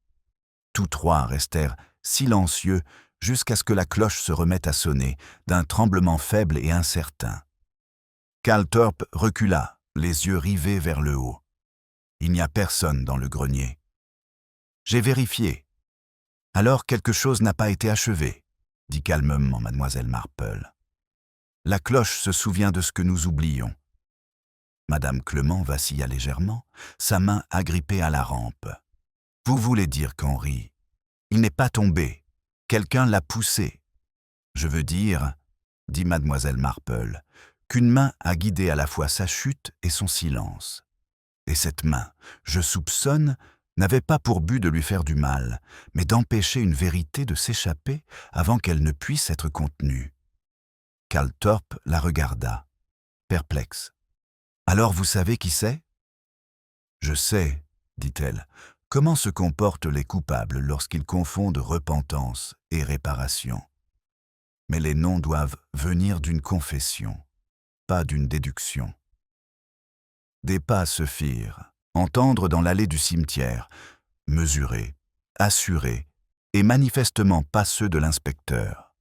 Tous trois restèrent silencieux jusqu'à ce que la cloche se remette à sonner, d'un tremblement faible et incertain. Calthorpe recula, les yeux rivés vers le haut. Il n'y a personne dans le grenier. J'ai vérifié. Alors quelque chose n'a pas été achevé, dit calmement mademoiselle Marple. La cloche se souvient de ce que nous oublions. Madame Clement vacilla légèrement, sa main agrippée à la rampe. Vous voulez dire qu'Henri, il n'est pas tombé, quelqu'un l'a poussé. Je veux dire, dit mademoiselle Marple, qu'une main a guidé à la fois sa chute et son silence. Et cette main, je soupçonne, n'avait pas pour but de lui faire du mal, mais d'empêcher une vérité de s'échapper avant qu'elle ne puisse être contenue. Calthorpe la regarda, perplexe. « Alors vous savez qui c'est ?»« Je sais, dit-elle, comment se comportent les coupables lorsqu'ils confondent repentance et réparation. Mais les noms doivent venir d'une confession, pas d'une déduction. » Des pas se firent, entendre dans l'allée du cimetière, mesurés, assurés, et manifestement pas ceux de l'inspecteur.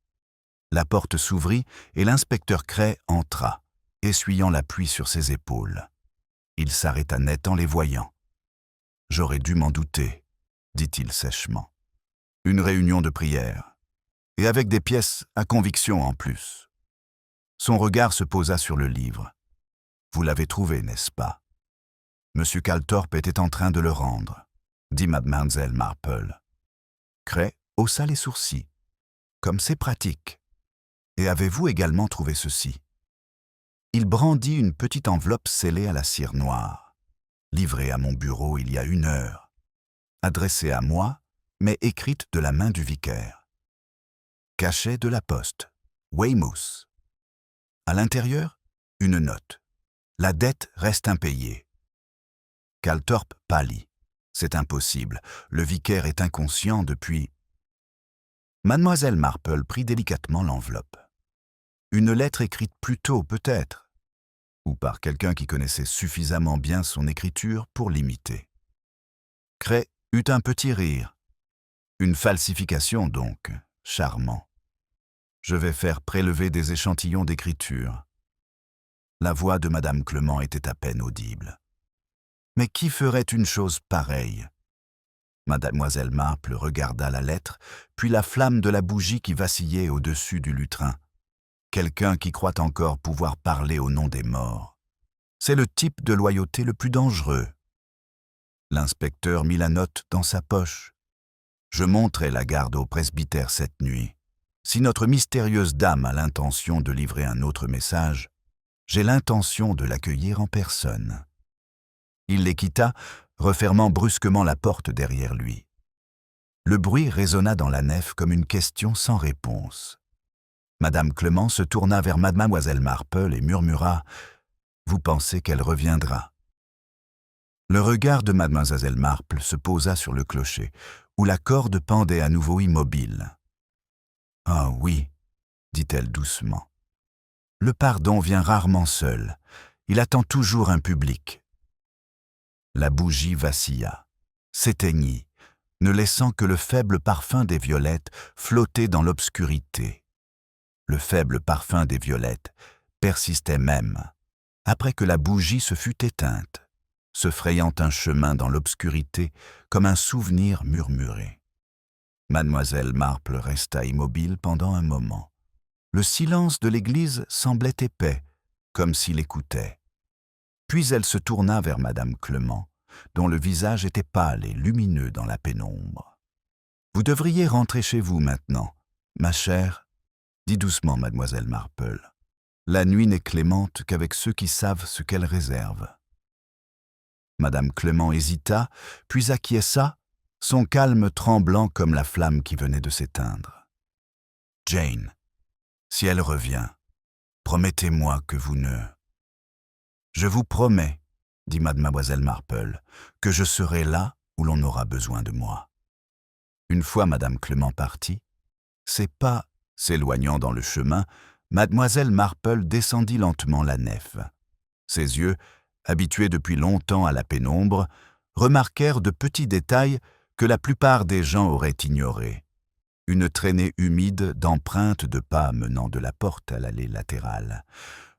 La porte s'ouvrit et l'inspecteur Cray entra, essuyant la pluie sur ses épaules. Il s'arrêta net en les voyant. « J'aurais dû m'en douter, » dit-il sèchement. « Une réunion de prière, et avec des pièces à conviction en plus. » Son regard se posa sur le livre. « Vous l'avez trouvé, n'est-ce pas ?» « Monsieur Calthorpe était en train de le rendre, » dit Mademoiselle Marple. Cray haussa les sourcils. « Comme c'est pratique. Et avez-vous également trouvé ceci ?» Il brandit une petite enveloppe scellée à la cire noire, livrée à mon bureau il y a 1 heure, adressée à moi, mais écrite de la main du vicaire. Cachet de la poste, Weymouth. À l'intérieur, une note. La dette reste impayée. Calthorpe pâlit. C'est impossible, le vicaire est inconscient depuis... Mademoiselle Marple prit délicatement l'enveloppe. Une lettre écrite plus tôt, peut-être, ou par quelqu'un qui connaissait suffisamment bien son écriture pour l'imiter. Cray eut un petit rire. Une falsification donc, charmant. Je vais faire prélever des échantillons d'écriture. La voix de Madame Clement était à peine audible. Mais qui ferait une chose pareille? Mademoiselle Marple regarda la lettre, puis la flamme de la bougie qui vacillait au-dessus du lutrin. Quelqu'un qui croit encore pouvoir parler au nom des morts. C'est le type de loyauté le plus dangereux. L'inspecteur mit la note dans sa poche. Je monterai la garde au presbytère cette nuit. Si notre mystérieuse dame a l'intention de livrer un autre message, j'ai l'intention de l'accueillir en personne. Il les quitta, refermant brusquement la porte derrière lui. Le bruit résonna dans la nef comme une question sans réponse. Madame Clement se tourna vers Mademoiselle Marple et murmura « Vous pensez qu'elle reviendra ?» Le regard de Mademoiselle Marple se posa sur le clocher, où la corde pendait à nouveau immobile. « Ah oui, » dit-elle doucement. « Le pardon vient rarement seul. Il attend toujours un public. » La bougie vacilla, s'éteignit, ne laissant que le faible parfum des violettes flotter dans l'obscurité. Le faible parfum des violettes persistait même, après que la bougie se fut éteinte, se frayant un chemin dans l'obscurité comme un souvenir murmuré. Mademoiselle Marple resta immobile pendant un moment. Le silence de l'église semblait épais, comme s'il écoutait. Puis elle se tourna vers Madame Clement, dont le visage était pâle et lumineux dans la pénombre. « Vous devriez rentrer chez vous maintenant, ma chère, » dit doucement Mademoiselle Marple. « La nuit n'est clémente qu'avec ceux qui savent ce qu'elle réserve. » Madame Clement hésita, puis acquiesça, son calme tremblant comme la flamme qui venait de s'éteindre. « Jane, si elle revient, promettez-moi que vous ne... » « Je vous promets, » dit Mademoiselle Marple, « que je serai là où l'on aura besoin de moi. » Une fois Madame Clement partie, ses pas s'éloignant dans le chemin, Mademoiselle Marple descendit lentement la nef. Ses yeux, habitués depuis longtemps à la pénombre, remarquèrent de petits détails que la plupart des gens auraient ignorés. Une traînée humide d'empreintes de pas menant de la porte à l'allée latérale.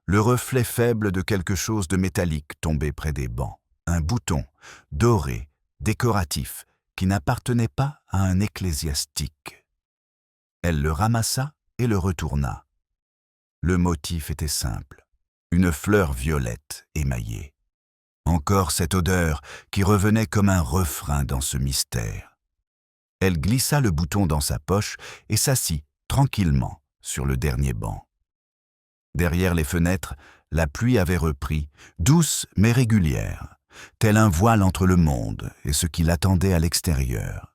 Le reflet faible de quelque chose de métallique tombé près des bancs. Un bouton, doré, décoratif, qui n'appartenait pas à un ecclésiastique. Elle le ramassa et le retourna. Le motif était simple, une fleur violette émaillée. Encore cette odeur qui revenait comme un refrain dans ce mystère. Elle glissa le bouton dans sa poche et s'assit tranquillement sur le dernier banc. Derrière les fenêtres, la pluie avait repris, douce mais régulière, tel un voile entre le monde et ce qui l'attendait à l'extérieur.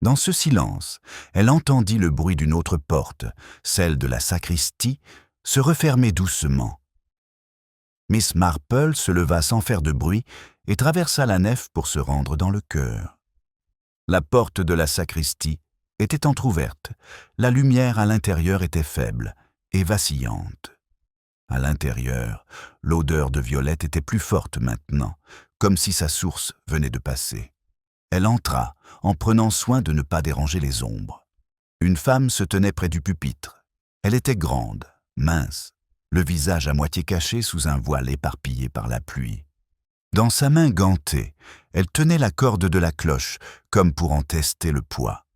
Dans ce silence, elle entendit le bruit d'une autre porte, celle de la sacristie, se refermer doucement. Miss Marple se leva sans faire de bruit et traversa la nef pour se rendre dans le chœur. La porte de la sacristie était entr'ouverte, la lumière à l'intérieur était faible et vacillante. À l'intérieur, l'odeur de violette était plus forte maintenant, comme si sa source venait de passer. Elle entra, en prenant soin de ne pas déranger les ombres. Une femme se tenait près du pupitre, Elle était grande, mince, le visage à moitié caché sous un voile éparpillé par la pluie. Dans sa main gantée, elle tenait la corde de la cloche, comme pour en tester le poids.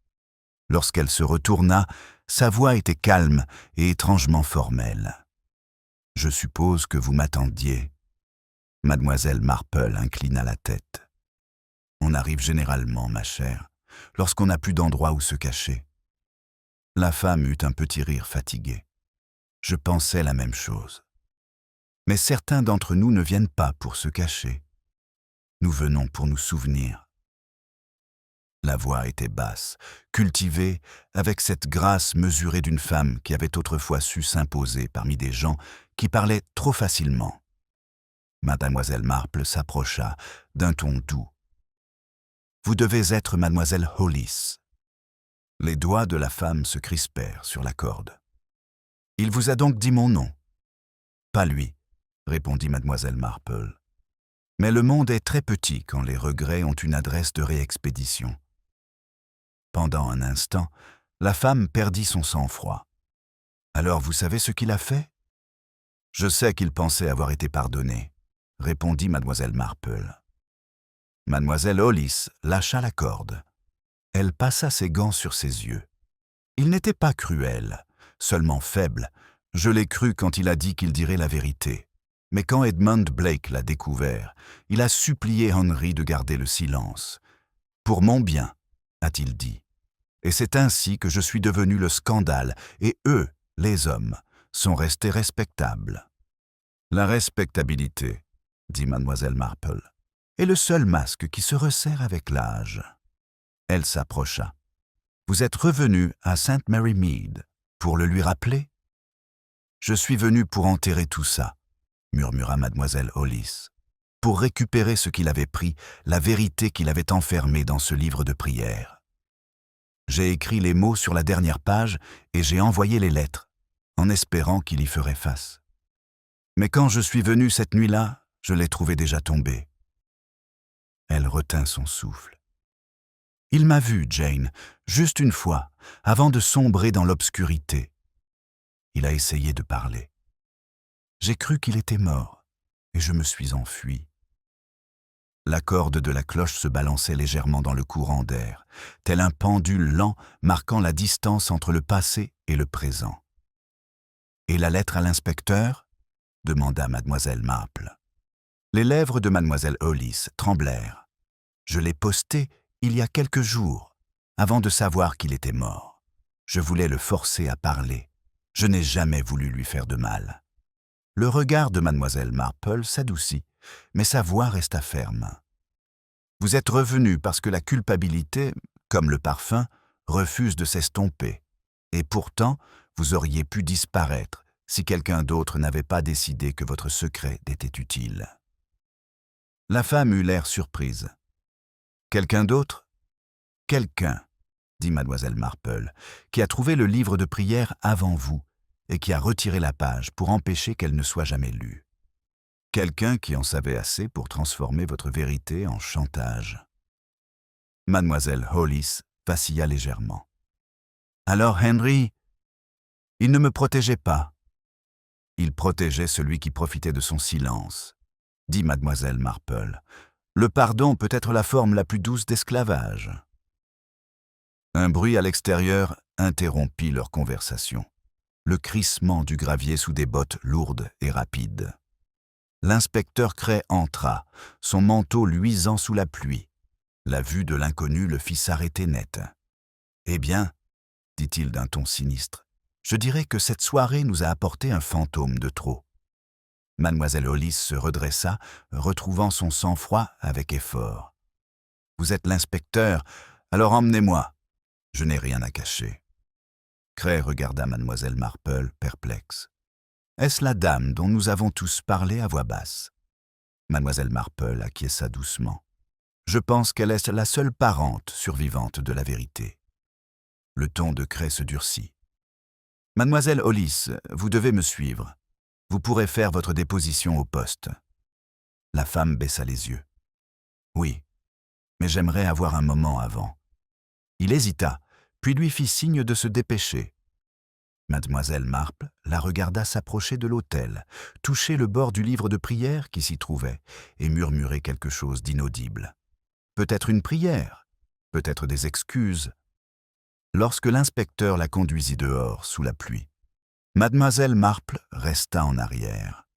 Lorsqu'elle se retourna, sa voix était calme et étrangement formelle. « Je suppose que vous m'attendiez. » Mademoiselle Marple inclina la tête. « On arrive généralement, ma chère, lorsqu'on n'a plus d'endroit où se cacher. » La femme eut un petit rire fatigué. Je pensais la même chose. Mais certains d'entre nous ne viennent pas pour se cacher. Nous venons pour nous souvenir. La voix était basse, cultivée, avec cette grâce mesurée d'une femme qui avait autrefois su s'imposer parmi des gens qui parlaient trop facilement. Mademoiselle Marple s'approcha d'un ton doux. « Vous devez être mademoiselle Hollis. » Les doigts de la femme se crispèrent sur la corde. « Il vous a donc dit mon nom ?»« Pas lui, » répondit mademoiselle Marple. « Mais le monde est très petit quand les regrets ont une adresse de réexpédition. » Pendant un instant, la femme perdit son sang-froid. « Alors vous savez ce qu'il a fait ?»« Je sais qu'il pensait avoir été pardonné, » répondit mademoiselle Marple. Mademoiselle Hollis lâcha la corde. Elle passa ses gants sur ses yeux. Il n'était pas cruel, seulement faible. Je l'ai cru quand il a dit qu'il dirait la vérité. Mais quand Edmund Blake l'a découvert, il a supplié Henry de garder le silence. « Pour mon bien », a-t-il dit. Et c'est ainsi que je suis devenu le scandale, et eux, les hommes, sont restés respectables. « La respectabilité, » dit mademoiselle Marple, « est le seul masque qui se resserre avec l'âge. » Elle s'approcha. « Vous êtes revenu à St. Mary Mead pour le lui rappeler ?»« Je suis venu pour enterrer tout ça, » murmura mademoiselle Hollis, « pour récupérer ce qu'il avait pris, la vérité qu'il avait enfermée dans ce livre de prières. J'ai écrit les mots sur la dernière page et j'ai envoyé les lettres, en espérant qu'il y ferait face. Mais quand je suis venu cette nuit-là, je l'ai trouvé déjà tombé. » Elle retint son souffle. « Il m'a vu, Jane, juste une fois, avant de sombrer dans l'obscurité. Il a essayé de parler. J'ai cru qu'il était mort, et je me suis enfui. » La corde de la cloche se balançait légèrement dans le courant d'air, tel un pendule lent marquant la distance entre le passé et le présent. « Et la lettre à l'inspecteur ?» demanda mademoiselle Marple. Les lèvres de mademoiselle Hollis tremblèrent. « Je l'ai postée il y a quelques jours, avant de savoir qu'il était mort. Je voulais le forcer à parler. Je n'ai jamais voulu lui faire de mal. » Le regard de mademoiselle Marple s'adoucit, mais sa voix resta ferme. « Vous êtes revenu parce que la culpabilité, comme le parfum, refuse de s'estomper. Et pourtant, vous auriez pu disparaître si quelqu'un d'autre n'avait pas décidé que votre secret était utile. » La femme eut l'air surprise. « Quelqu'un d'autre ?»« Quelqu'un, » dit mademoiselle Marple, « qui a trouvé le livre de prière avant vous et qui a retiré la page pour empêcher qu'elle ne soit jamais lue. Quelqu'un qui en savait assez pour transformer votre vérité en chantage. » Mademoiselle Hollis vacilla légèrement. « Alors Henry, il ne me protégeait pas. Il protégeait celui qui profitait de son silence, » dit mademoiselle Marple. « Le pardon peut être la forme la plus douce d'esclavage. » Un bruit à l'extérieur interrompit leur conversation. Le crissement du gravier sous des bottes lourdes et rapides. L'inspecteur Cray entra, son manteau luisant sous la pluie. La vue de l'inconnu le fit s'arrêter net. « Eh bien, » dit-il d'un ton sinistre, « je dirais que cette soirée nous a apporté un fantôme de trop. » Mademoiselle Hollis se redressa, retrouvant son sang-froid avec effort. « Vous êtes l'inspecteur, alors emmenez-moi. Je n'ai rien à cacher. » Cray regarda mademoiselle Marple, perplexe. « Est-ce la dame dont nous avons tous parlé à voix basse ?» Mademoiselle Marple acquiesça doucement. « Je pense qu'elle est la seule parente survivante de la vérité. » Le ton de Cray se durcit. « Mademoiselle Hollis, vous devez me suivre. Vous pourrez faire votre déposition au poste. » La femme baissa les yeux. « Oui, mais j'aimerais avoir un moment avant. » Il hésita, puis lui fit signe de se dépêcher. Mademoiselle Marple la regarda s'approcher de l'autel, toucher le bord du livre de prière qui s'y trouvait et murmurer quelque chose d'inaudible. Peut-être une prière, peut-être des excuses. Lorsque l'inspecteur la conduisit dehors sous la pluie, Mademoiselle Marple resta en arrière.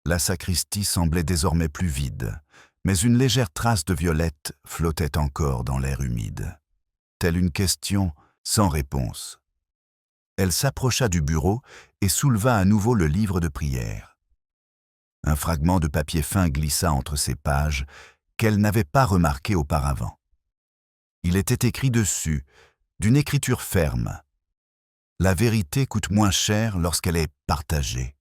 La sacristie semblait désormais plus vide, mais une légère trace de violette flottait encore dans l'air humide. Telle une question sans réponse. Elle s'approcha du bureau et souleva à nouveau le livre de prière. Un fragment de papier fin glissa entre ses pages qu'elle n'avait pas remarqué auparavant. Il était écrit dessus, d'une écriture ferme. La vérité coûte moins cher lorsqu'elle est partagée.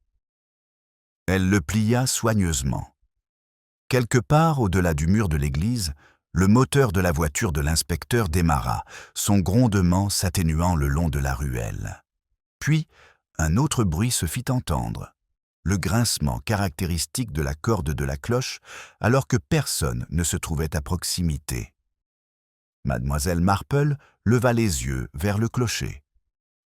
Elle le plia soigneusement. Quelque part au-delà du mur de l'église, le moteur de la voiture de l'inspecteur démarra, son grondement s'atténuant le long de la ruelle. Puis, un autre bruit se fit entendre, le grincement caractéristique de la corde de la cloche alors que personne ne se trouvait à proximité. Mademoiselle Marple leva les yeux vers le clocher.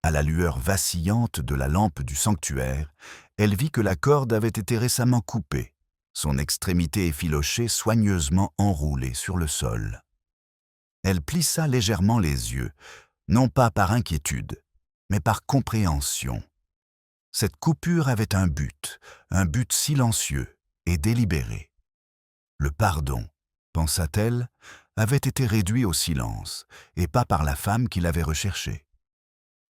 À la lueur vacillante de la lampe du sanctuaire, elle vit que la corde avait été récemment coupée, son extrémité effilochée soigneusement enroulée sur le sol. Elle plissa légèrement les yeux, non pas par inquiétude, mais par compréhension. Cette coupure avait un but silencieux et délibéré. Le pardon, pensa-t-elle, avait été réduit au silence, et pas par la femme qui l'avait recherché.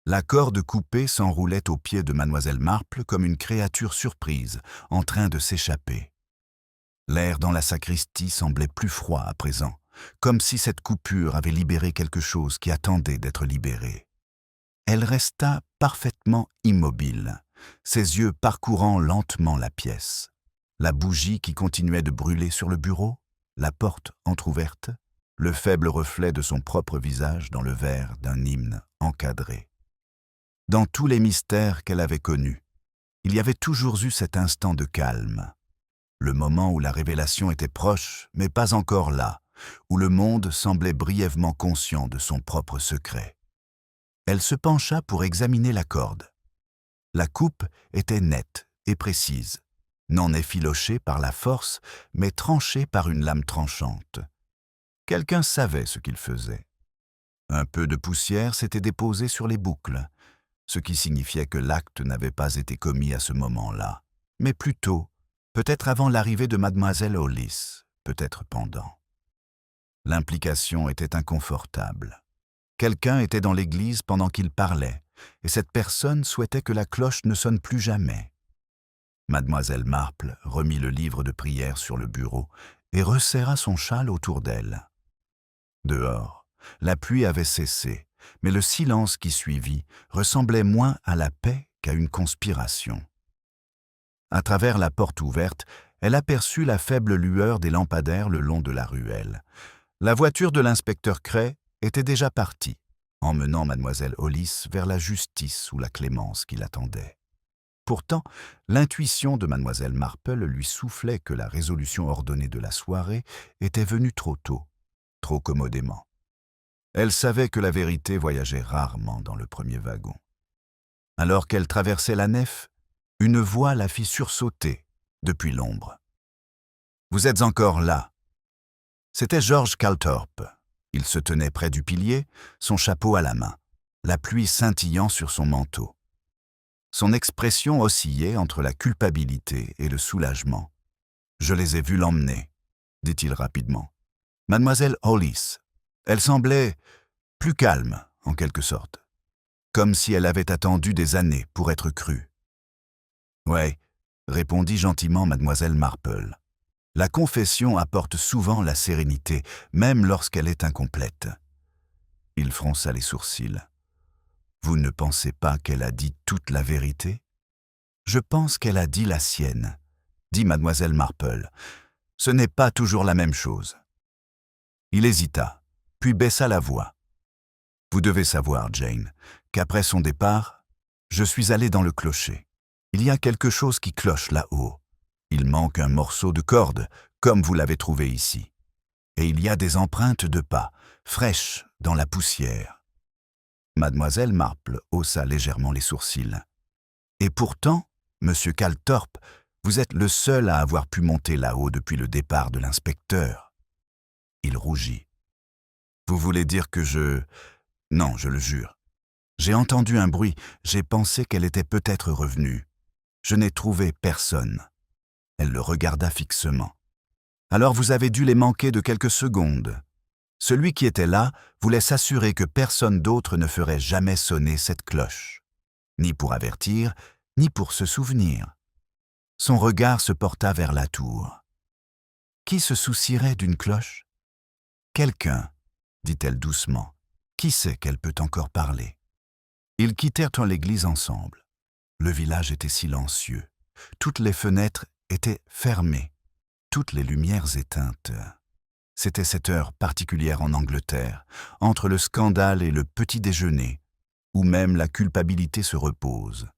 La corde coupée s'enroulait aux pieds de Mademoiselle Marple comme une créature surprise, en train de s'échapper. L'air dans la sacristie semblait plus froid à présent, comme si cette coupure avait libéré quelque chose qui attendait d'être libéré. Elle resta parfaitement immobile, ses yeux parcourant lentement la pièce. La bougie qui continuait de brûler sur le bureau, la porte entr'ouverte, le faible reflet de son propre visage dans le verre d'un hymne encadré. Dans tous les mystères qu'elle avait connus, il y avait toujours eu cet instant de calme, le moment où la révélation était proche, mais pas encore là, où le monde semblait brièvement conscient de son propre secret. Elle se pencha pour examiner la corde. La coupe était nette et précise, non effilochée par la force, mais tranchée par une lame tranchante. Quelqu'un savait ce qu'il faisait. Un peu de poussière s'était déposée sur les boucles, ce qui signifiait que l'acte n'avait pas été commis à ce moment-là, mais plutôt, peut-être avant l'arrivée de Mademoiselle Hollis, peut-être pendant. L'implication était inconfortable. Quelqu'un était dans l'église pendant qu'il parlait, et cette personne souhaitait que la cloche ne sonne plus jamais. Mademoiselle Marple remit le livre de prière sur le bureau et resserra son châle autour d'elle. Dehors, la pluie avait cessé, mais le silence qui suivit ressemblait moins à la paix qu'à une conspiration. À travers la porte ouverte, elle aperçut la faible lueur des lampadaires le long de la ruelle. La voiture de l'inspecteur Cray était déjà partie, emmenant Mademoiselle Hollis vers la justice ou la clémence qui l'attendait. Pourtant, l'intuition de Mademoiselle Marple lui soufflait que la résolution ordonnée de la soirée était venue trop tôt, trop commodément. Elle savait que la vérité voyageait rarement dans le premier wagon. Alors qu'elle traversait la nef, une voix la fit sursauter depuis l'ombre. « Vous êtes encore là !» C'était George Calthorpe. Il se tenait près du pilier, son chapeau à la main, la pluie scintillant sur son manteau. Son expression oscillait entre la culpabilité et le soulagement. « Je les ai vus l'emmener », dit-il rapidement. « Mademoiselle Hollis. Elle semblait plus calme, en quelque sorte, comme si elle avait attendu des années pour être crue. « Ouais », répondit gentiment Mademoiselle Marple. La confession apporte souvent la sérénité, même lorsqu'elle est incomplète. Il fronça les sourcils. « Vous ne pensez pas qu'elle a dit toute la vérité ?»« Je pense qu'elle a dit la sienne, » dit Mademoiselle Marple. « Ce n'est pas toujours la même chose. » Il hésita, puis baissa la voix. « Vous devez savoir, Jane, qu'après son départ, je suis allé dans le clocher. Il y a quelque chose qui cloche là-haut. Il manque un morceau de corde, comme vous l'avez trouvé ici. Et il y a des empreintes de pas, fraîches dans la poussière. » Mademoiselle Marple haussa légèrement les sourcils. « Et pourtant, monsieur Calthorpe, vous êtes le seul à avoir pu monter là-haut depuis le départ de l'inspecteur. » Il rougit. « Vous voulez dire que je... Non, je le jure. J'ai entendu un bruit, j'ai pensé qu'elle était peut-être revenue. Je n'ai trouvé personne. » Elle le regarda fixement. « Alors vous avez dû les manquer de quelques secondes. Celui qui était là voulait s'assurer que personne d'autre ne ferait jamais sonner cette cloche, ni pour avertir, ni pour se souvenir. » Son regard se porta vers la tour. « Qui se soucierait d'une cloche ? » « Quelqu'un, » dit-elle doucement. « Qui sait qu'elle peut encore parler ?» Ils quittèrent l'église ensemble. Le village était silencieux. Toutes les fenêtres étaient fermées, toutes les lumières éteintes. C'était cette heure particulière en Angleterre, entre le scandale et le petit déjeuner, où même la culpabilité se repose.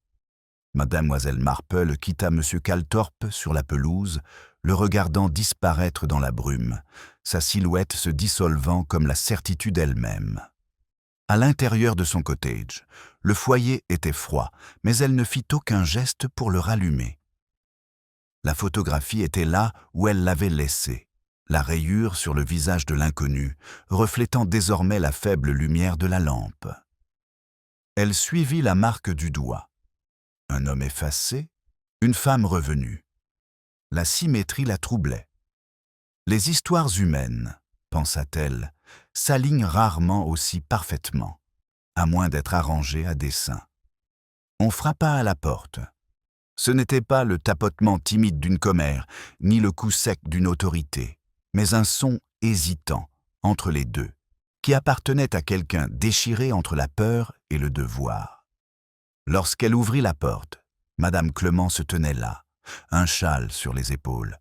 Mademoiselle Marple quitta M. Calthorpe sur la pelouse, le regardant disparaître dans la brume, sa silhouette se dissolvant comme la certitude elle-même. À l'intérieur de son cottage, le foyer était froid, mais elle ne fit aucun geste pour le rallumer. La photographie était là où elle l'avait laissée, la rayure sur le visage de l'inconnu, reflétant désormais la faible lumière de la lampe. Elle suivit la marque du doigt. Un homme effacé, une femme revenue. La symétrie la troublait. Les histoires humaines, pensa-t-elle, s'alignent rarement aussi parfaitement, à moins d'être arrangées à dessein. On frappa à la porte. Ce n'était pas le tapotement timide d'une commère, ni le coup sec d'une autorité, mais un son hésitant entre les deux, qui appartenait à quelqu'un déchiré entre la peur et le devoir. Lorsqu'elle ouvrit la porte, Madame Clement se tenait là, un châle sur les épaules,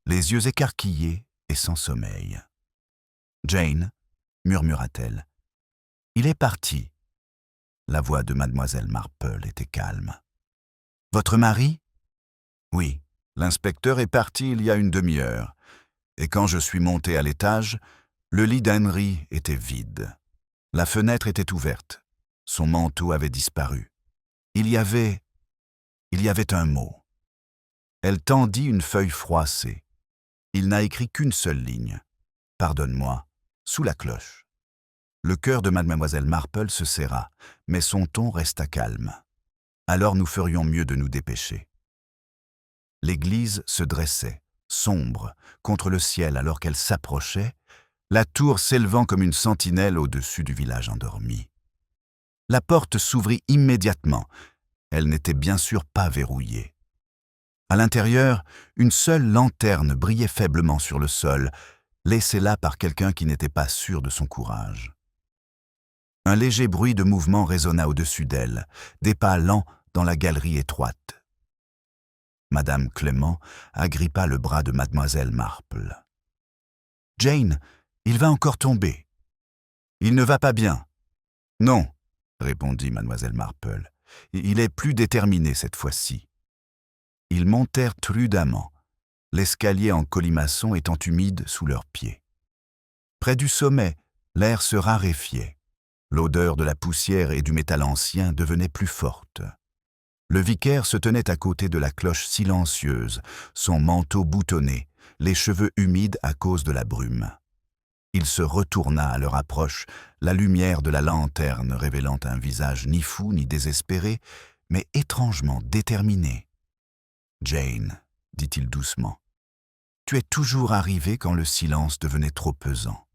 les yeux écarquillés et sans sommeil. « Jane, » murmura-t-elle, « il est parti. » La voix de Mademoiselle Marple était calme. « Votre mari ? » ?»« Oui, l'inspecteur est parti il y a une demi-heure, et quand je suis monté à l'étage, le lit d'Henry était vide. La fenêtre était ouverte. Son manteau avait disparu. Il y avait un mot. Elle tendit une feuille froissée. Il n'a écrit qu'une seule ligne. « Pardonne-moi », sous la cloche. Le cœur de Mademoiselle Marple se serra, mais son ton resta calme. Alors nous ferions mieux de nous dépêcher. L'église se dressait, sombre, contre le ciel alors qu'elle s'approchait, la tour s'élevant comme une sentinelle au-dessus du village endormi. La porte s'ouvrit immédiatement. Elle n'était bien sûr pas verrouillée. À l'intérieur, une seule lanterne brillait faiblement sur le sol, laissée là par quelqu'un qui n'était pas sûr de son courage. Un léger bruit de mouvement résonna au-dessus d'elle, des pas lents dans la galerie étroite. Madame Clement agrippa le bras de Mademoiselle Marple. « Jane, il va encore tomber. »« Il ne va pas bien. »« Non, » répondit Mademoiselle Marple. « Il est plus déterminé cette fois-ci. » Ils montèrent prudemment, l'escalier en colimaçon étant humide sous leurs pieds. Près du sommet, l'air se raréfiait. L'odeur de la poussière et du métal ancien devenait plus forte. Le vicaire se tenait à côté de la cloche silencieuse, son manteau boutonné, les cheveux humides à cause de la brume. Il se retourna à leur approche, la lumière de la lanterne révélant un visage ni fou ni désespéré, mais étrangement déterminé. « Jane, » dit-il doucement, « tu es toujours arrivée quand le silence devenait trop pesant. »«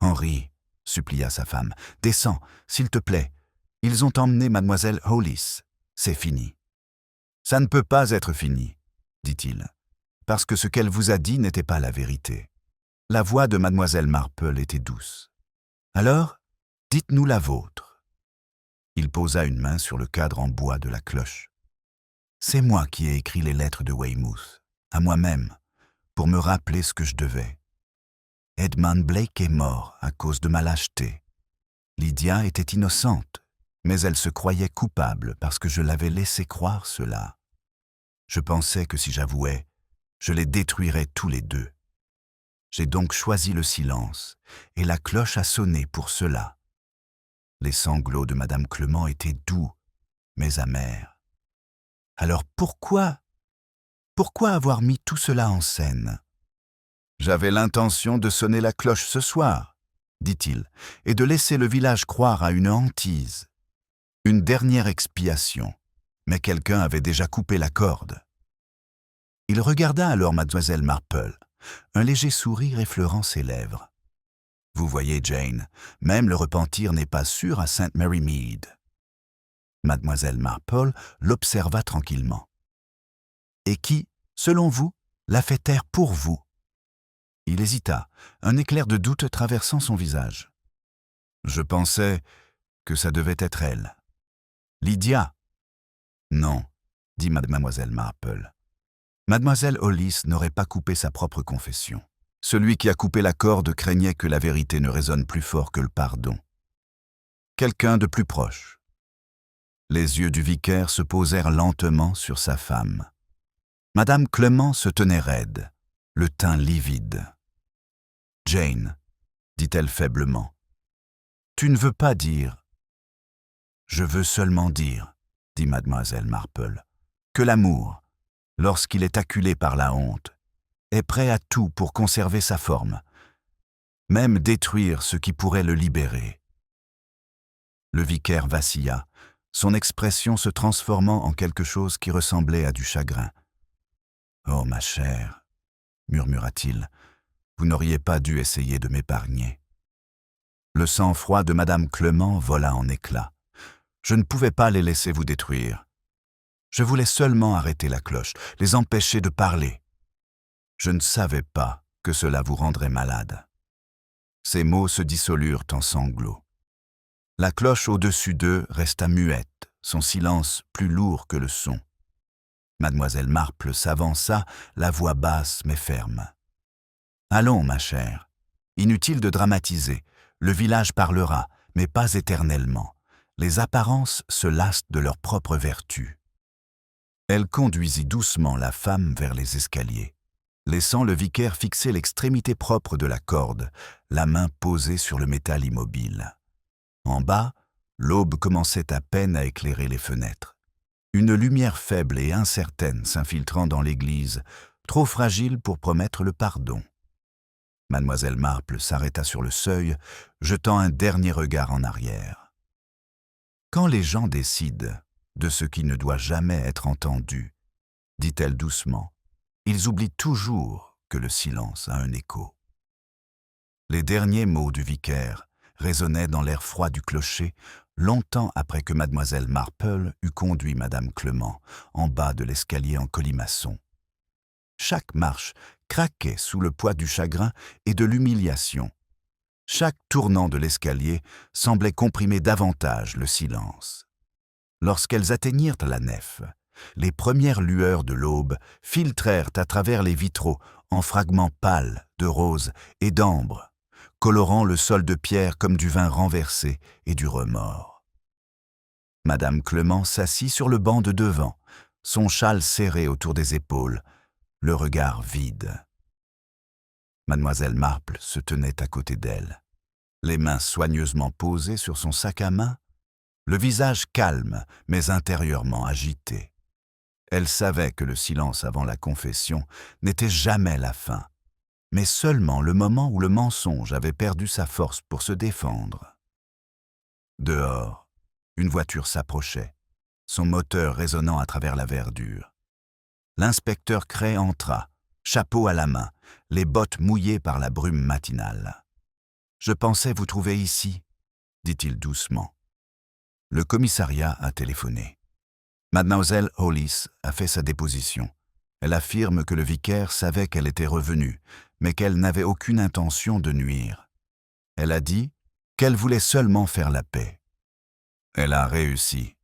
Henry, » supplia sa femme, « descends, s'il te plaît. Ils ont emmené mademoiselle Hollis. C'est fini. »« Ça ne peut pas être fini, » dit-il, « parce que ce qu'elle vous a dit n'était pas la vérité. » La voix de mademoiselle Marple était douce. « Alors, dites-nous la vôtre. » Il posa une main sur le cadre en bois de la cloche. « C'est moi qui ai écrit les lettres de Weymouth, à moi-même, pour me rappeler ce que je devais. Edmund Blake est mort à cause de ma lâcheté. Lydia était innocente, mais elle se croyait coupable parce que je l'avais laissé croire cela. Je pensais que si j'avouais, je les détruirais tous les deux. J'ai donc choisi le silence, et la cloche a sonné pour cela. Les sanglots de Madame Clement étaient doux, mais amers. Alors pourquoi avoir mis tout cela en scène? J'avais l'intention de sonner la cloche ce soir, dit-il, et de laisser le village croire à une hantise. Une dernière expiation, mais quelqu'un avait déjà coupé la corde. Il regarda alors mademoiselle Marple, un léger sourire effleurant ses lèvres. « Vous voyez, Jane, même le repentir n'est pas sûr à St. Mary Mead. » Mademoiselle Marple l'observa tranquillement. « Et qui, selon vous, l'a fait taire pour vous ?» Il hésita, un éclair de doute traversant son visage. « Je pensais que ça devait être elle. »« Lydia ?»« Non, » dit mademoiselle Marple. Mademoiselle Hollis n'aurait pas coupé sa propre confession. Celui qui a coupé la corde craignait que la vérité ne résonne plus fort que le pardon. Quelqu'un de plus proche. Les yeux du vicaire se posèrent lentement sur sa femme. Madame Clement se tenait raide, le teint livide. « Jane, dit-elle faiblement, tu ne veux pas dire. »« Je veux seulement dire, dit mademoiselle Marple, que l'amour, lorsqu'il est acculé par la honte, est prêt à tout pour conserver sa forme, même détruire ce qui pourrait le libérer. » Le vicaire vacilla, son expression se transformant en quelque chose qui ressemblait à du chagrin. « Oh, ma chère, murmura-t-il, vous n'auriez pas dû essayer de m'épargner. » Le sang-froid de Madame Clement vola en éclats. « Je ne pouvais pas les laisser vous détruire. Je voulais seulement arrêter la cloche, les empêcher de parler. Je ne savais pas que cela vous rendrait malade. » Ces mots se dissolurent en sanglots. La cloche au-dessus d'eux resta muette, son silence plus lourd que le son. Mademoiselle Marple s'avança, la voix basse mais ferme. « Allons, ma chère. Inutile de dramatiser. Le village parlera, mais pas éternellement. Les apparences se lassent de leur propre vertu. » Elle conduisit doucement la femme vers les escaliers, laissant le vicaire fixer l'extrémité propre de la corde, la main posée sur le métal immobile. En bas, l'aube commençait à peine à éclairer les fenêtres. Une lumière faible et incertaine s'infiltrant dans l'église, trop fragile pour promettre le pardon. Mademoiselle Marple s'arrêta sur le seuil, jetant un dernier regard en arrière. Quand les gens décident de ce qui ne doit jamais être entendu, dit-elle doucement, ils oublient toujours que le silence a un écho. Les derniers mots du vicaire résonnaient dans l'air froid du clocher, longtemps après que mademoiselle Marple eut conduit madame Clement en bas de l'escalier en colimaçon. Chaque marche craquait sous le poids du chagrin et de l'humiliation. Chaque tournant de l'escalier semblait comprimer davantage le silence. Lorsqu'elles atteignirent la nef, les premières lueurs de l'aube filtrèrent à travers les vitraux en fragments pâles de rose et d'ambre, colorant le sol de pierre comme du vin renversé et du remords. Madame Clement s'assit sur le banc de devant, son châle serré autour des épaules, le regard vide. Mademoiselle Marple se tenait à côté d'elle, les mains soigneusement posées sur son sac à main, le visage calme mais intérieurement agité. Elle savait que le silence avant la confession n'était jamais la fin, mais seulement le moment où le mensonge avait perdu sa force pour se défendre. Dehors, une voiture s'approchait, son moteur résonnant à travers la verdure. L'inspecteur Cray entra, chapeau à la main, les bottes mouillées par la brume matinale. « Je pensais vous trouver ici, » dit-il doucement. Le commissariat a téléphoné. Mademoiselle Hollis a fait sa déposition. Elle affirme que le vicaire savait qu'elle était revenue, mais qu'elle n'avait aucune intention de nuire. Elle a dit qu'elle voulait seulement faire la paix. Elle a réussi,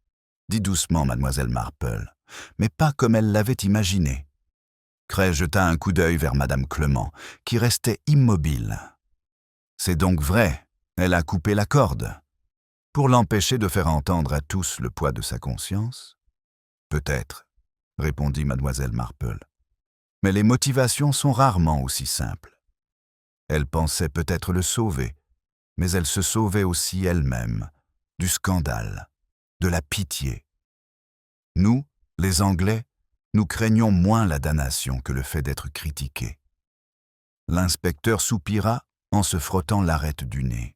dit doucement mademoiselle Marple, mais pas comme elle l'avait imaginé. Cray jeta un coup d'œil vers madame Clement, qui restait immobile. C'est donc vrai, elle a coupé la corde. Pour l'empêcher de faire entendre à tous le poids de sa conscience? Peut-être, répondit mademoiselle Marple. Mais les motivations sont rarement aussi simples. Elle pensait peut-être le sauver, mais elle se sauvait aussi elle-même, du scandale, de la pitié. Nous, les Anglais, nous craignons moins la damnation que le fait d'être critiqués. L'inspecteur soupira en se frottant l'arête du nez.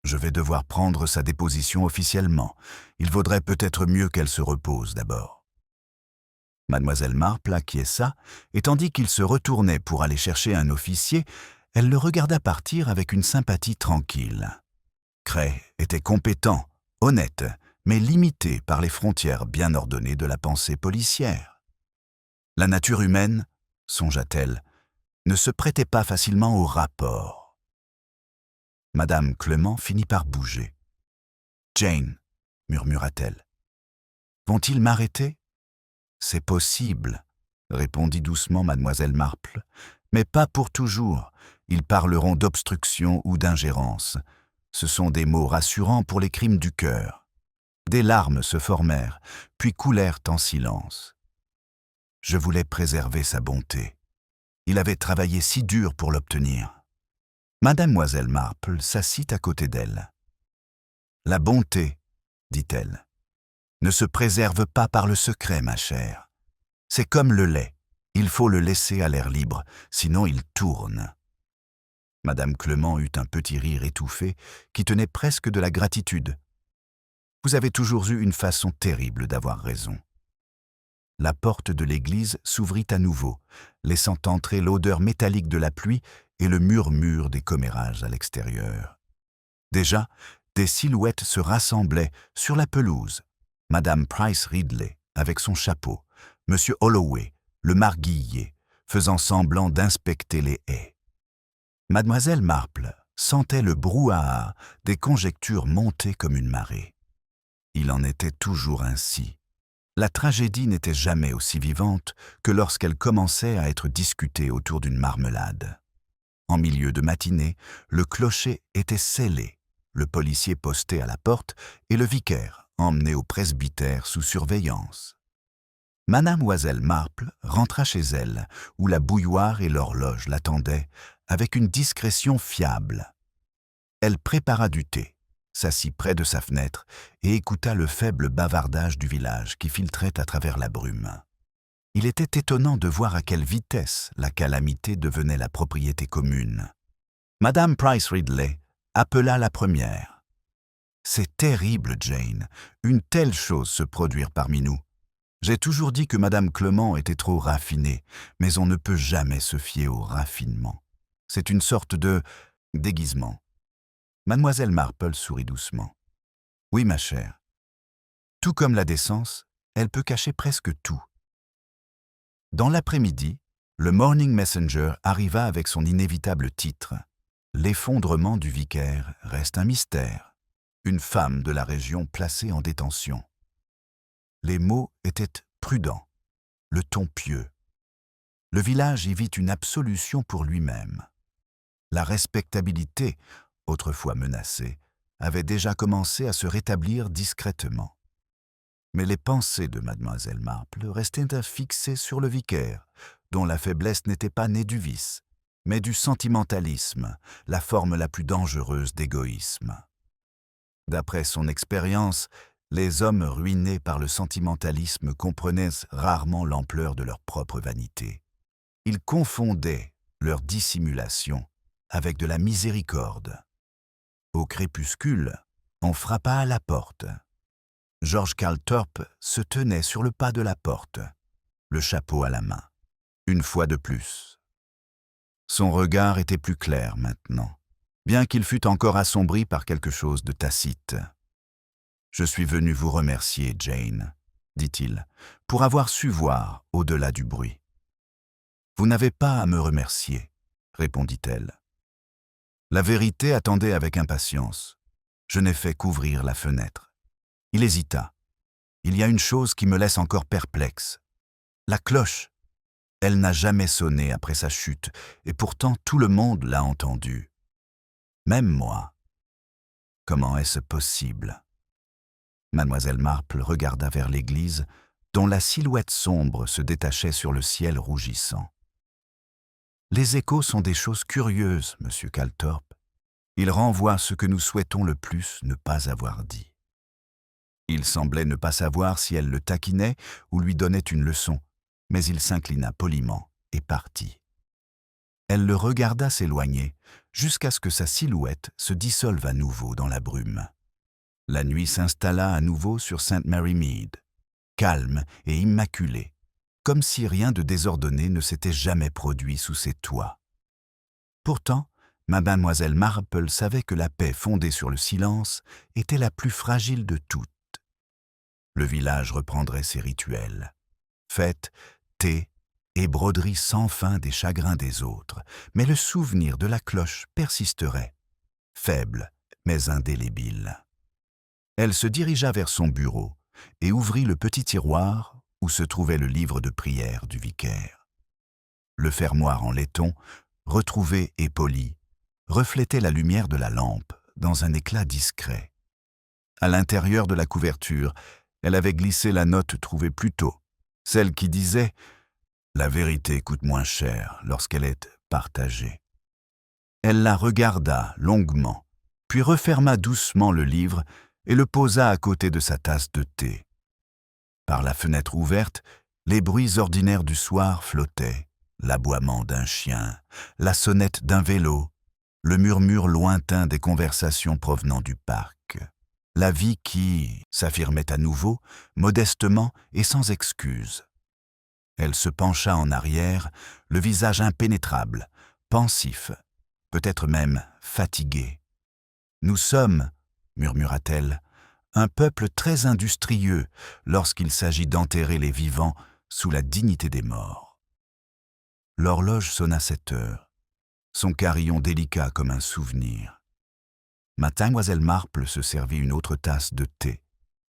Je vais devoir prendre sa déposition officiellement. Il vaudrait peut-être mieux qu'elle se repose d'abord. Mademoiselle Marple acquiesça, et tandis qu'il se retournait pour aller chercher un officier, elle le regarda partir avec une sympathie tranquille. Cray était compétent, honnête, mais limité par les frontières bien ordonnées de la pensée policière. La nature humaine, songea-t-elle, ne se prêtait pas facilement au rapport. Madame Clement finit par bouger. « Jane, murmura-t-elle, vont-ils m'arrêter ?»« C'est possible, » répondit doucement mademoiselle Marple, « mais pas pour toujours. Ils parleront d'obstruction ou d'ingérence. Ce sont des mots rassurants pour les crimes du cœur. » Des larmes se formèrent, puis coulèrent en silence. Je voulais préserver sa bonté. Il avait travaillé si dur pour l'obtenir. Mademoiselle Marple s'assit à côté d'elle. « La bonté, dit-elle, ne se préserve pas par le secret, ma chère. C'est comme le lait, il faut le laisser à l'air libre, sinon il tourne. » Madame Clement eut un petit rire étouffé qui tenait presque de la gratitude. « Vous avez toujours eu une façon terrible d'avoir raison. » La porte de l'église s'ouvrit à nouveau, laissant entrer l'odeur métallique de la pluie et le murmure des commérages à l'extérieur. Déjà, des silhouettes se rassemblaient sur la pelouse. Madame Price Ridley, avec son chapeau, Monsieur Holloway, le marguillier, faisant semblant d'inspecter les haies. Mademoiselle Marple sentait le brouhaha des conjectures monter comme une marée. Il en était toujours ainsi. La tragédie n'était jamais aussi vivante que lorsqu'elle commençait à être discutée autour d'une marmelade. En milieu de matinée, le clocher était scellé, le policier posté à la porte et le vicaire emmené au presbytère sous surveillance. Mademoiselle Marple rentra chez elle, où la bouilloire et l'horloge l'attendaient, avec une discrétion fiable. Elle prépara du thé, s'assit près de sa fenêtre et écouta le faible bavardage du village qui filtrait à travers la brume. Il était étonnant de voir à quelle vitesse la calamité devenait la propriété commune. Madame Price Ridley appela la première. « C'est terrible, Jane, une telle chose se produire parmi nous. J'ai toujours dit que Madame Clement était trop raffinée, mais on ne peut jamais se fier au raffinement. C'est une sorte de déguisement. » Mademoiselle Marple sourit doucement. « Oui, ma chère. Tout comme la décence, elle peut cacher presque tout. » Dans l'après-midi, le Morning Messenger arriva avec son inévitable titre. L'effondrement du vicaire reste un mystère. Une femme de la région placée en détention. Les mots étaient prudents, le ton pieux. Le village y vit une absolution pour lui-même. La respectabilité, autrefois menacée, avait déjà commencé à se rétablir discrètement. Mais les pensées de mademoiselle Marple restaient fixées sur le vicaire, dont la faiblesse n'était pas née du vice, mais du sentimentalisme, la forme la plus dangereuse d'égoïsme. D'après son expérience, les hommes ruinés par le sentimentalisme comprenaient rarement l'ampleur de leur propre vanité. Ils confondaient leur dissimulation avec de la miséricorde. Au crépuscule, on frappa à la porte. George Calthorpe se tenait sur le pas de la porte, le chapeau à la main. Une fois de plus. Son regard était plus clair maintenant, bien qu'il fût encore assombri par quelque chose de tacite. « Je suis venu vous remercier, Jane, » dit-il, « pour avoir su voir au-delà du bruit. »« Vous n'avez pas à me remercier, » répondit-elle. La vérité attendait avec impatience. Je n'ai fait qu'ouvrir la fenêtre. Il hésita. Il y a une chose qui me laisse encore perplexe. La cloche. Elle n'a jamais sonné après sa chute, et pourtant tout le monde l'a entendue. Même moi. Comment est-ce possible ? Mademoiselle Marple regarda vers l'église, dont la silhouette sombre se détachait sur le ciel rougissant. « Les échos sont des choses curieuses, monsieur Calthorpe. Il renvoie ce que nous souhaitons le plus ne pas avoir dit. Il semblait ne pas savoir si elle le taquinait ou lui donnait une leçon, mais il s'inclina poliment et partit. Elle le regarda s'éloigner, jusqu'à ce que sa silhouette se dissolve à nouveau dans la brume. La nuit s'installa à nouveau sur St. Mary Mead, calme et immaculée, comme si rien de désordonné ne s'était jamais produit sous ses toits. Pourtant, Mademoiselle Marple savait que la paix fondée sur le silence était la plus fragile de toutes. Le village reprendrait ses rituels. Fêtes, thé et broderies sans fin des chagrins des autres, mais le souvenir de la cloche persisterait, faible mais indélébile. Elle se dirigea vers son bureau et ouvrit le petit tiroir où se trouvait le livre de prière du vicaire. Le fermoir en laiton, retrouvé et poli, reflétait la lumière de la lampe dans un éclat discret. À l'intérieur de la couverture, elle avait glissé la note trouvée plus tôt, celle qui disait « La vérité coûte moins cher lorsqu'elle est partagée ». Elle la regarda longuement, puis referma doucement le livre et le posa à côté de sa tasse de thé. Par la fenêtre ouverte, les bruits ordinaires du soir flottaient, l'aboiement d'un chien, la sonnette d'un vélo, le murmure lointain des conversations provenant du parc. La vie qui s'affirmait à nouveau, modestement et sans excuse. Elle se pencha en arrière, le visage impénétrable, pensif, peut-être même fatigué. « Nous sommes, murmura-t-elle, un peuple très industrieux lorsqu'il s'agit d'enterrer les vivants sous la dignité des morts. » L'horloge sonna 7 heures, son carillon délicat comme un souvenir. Mademoiselle Marple se servit une autre tasse de thé,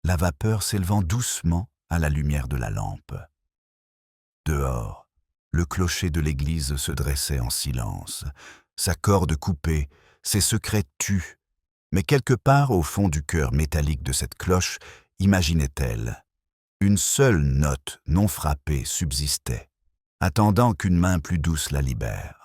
la vapeur s'élevant doucement à la lumière de la lampe. Dehors, le clocher de l'église se dressait en silence, sa corde coupée, ses secrets tus, mais quelque part au fond du cœur métallique de cette cloche, imaginait-elle, une seule note non frappée subsistait, attendant qu'une main plus douce la libère.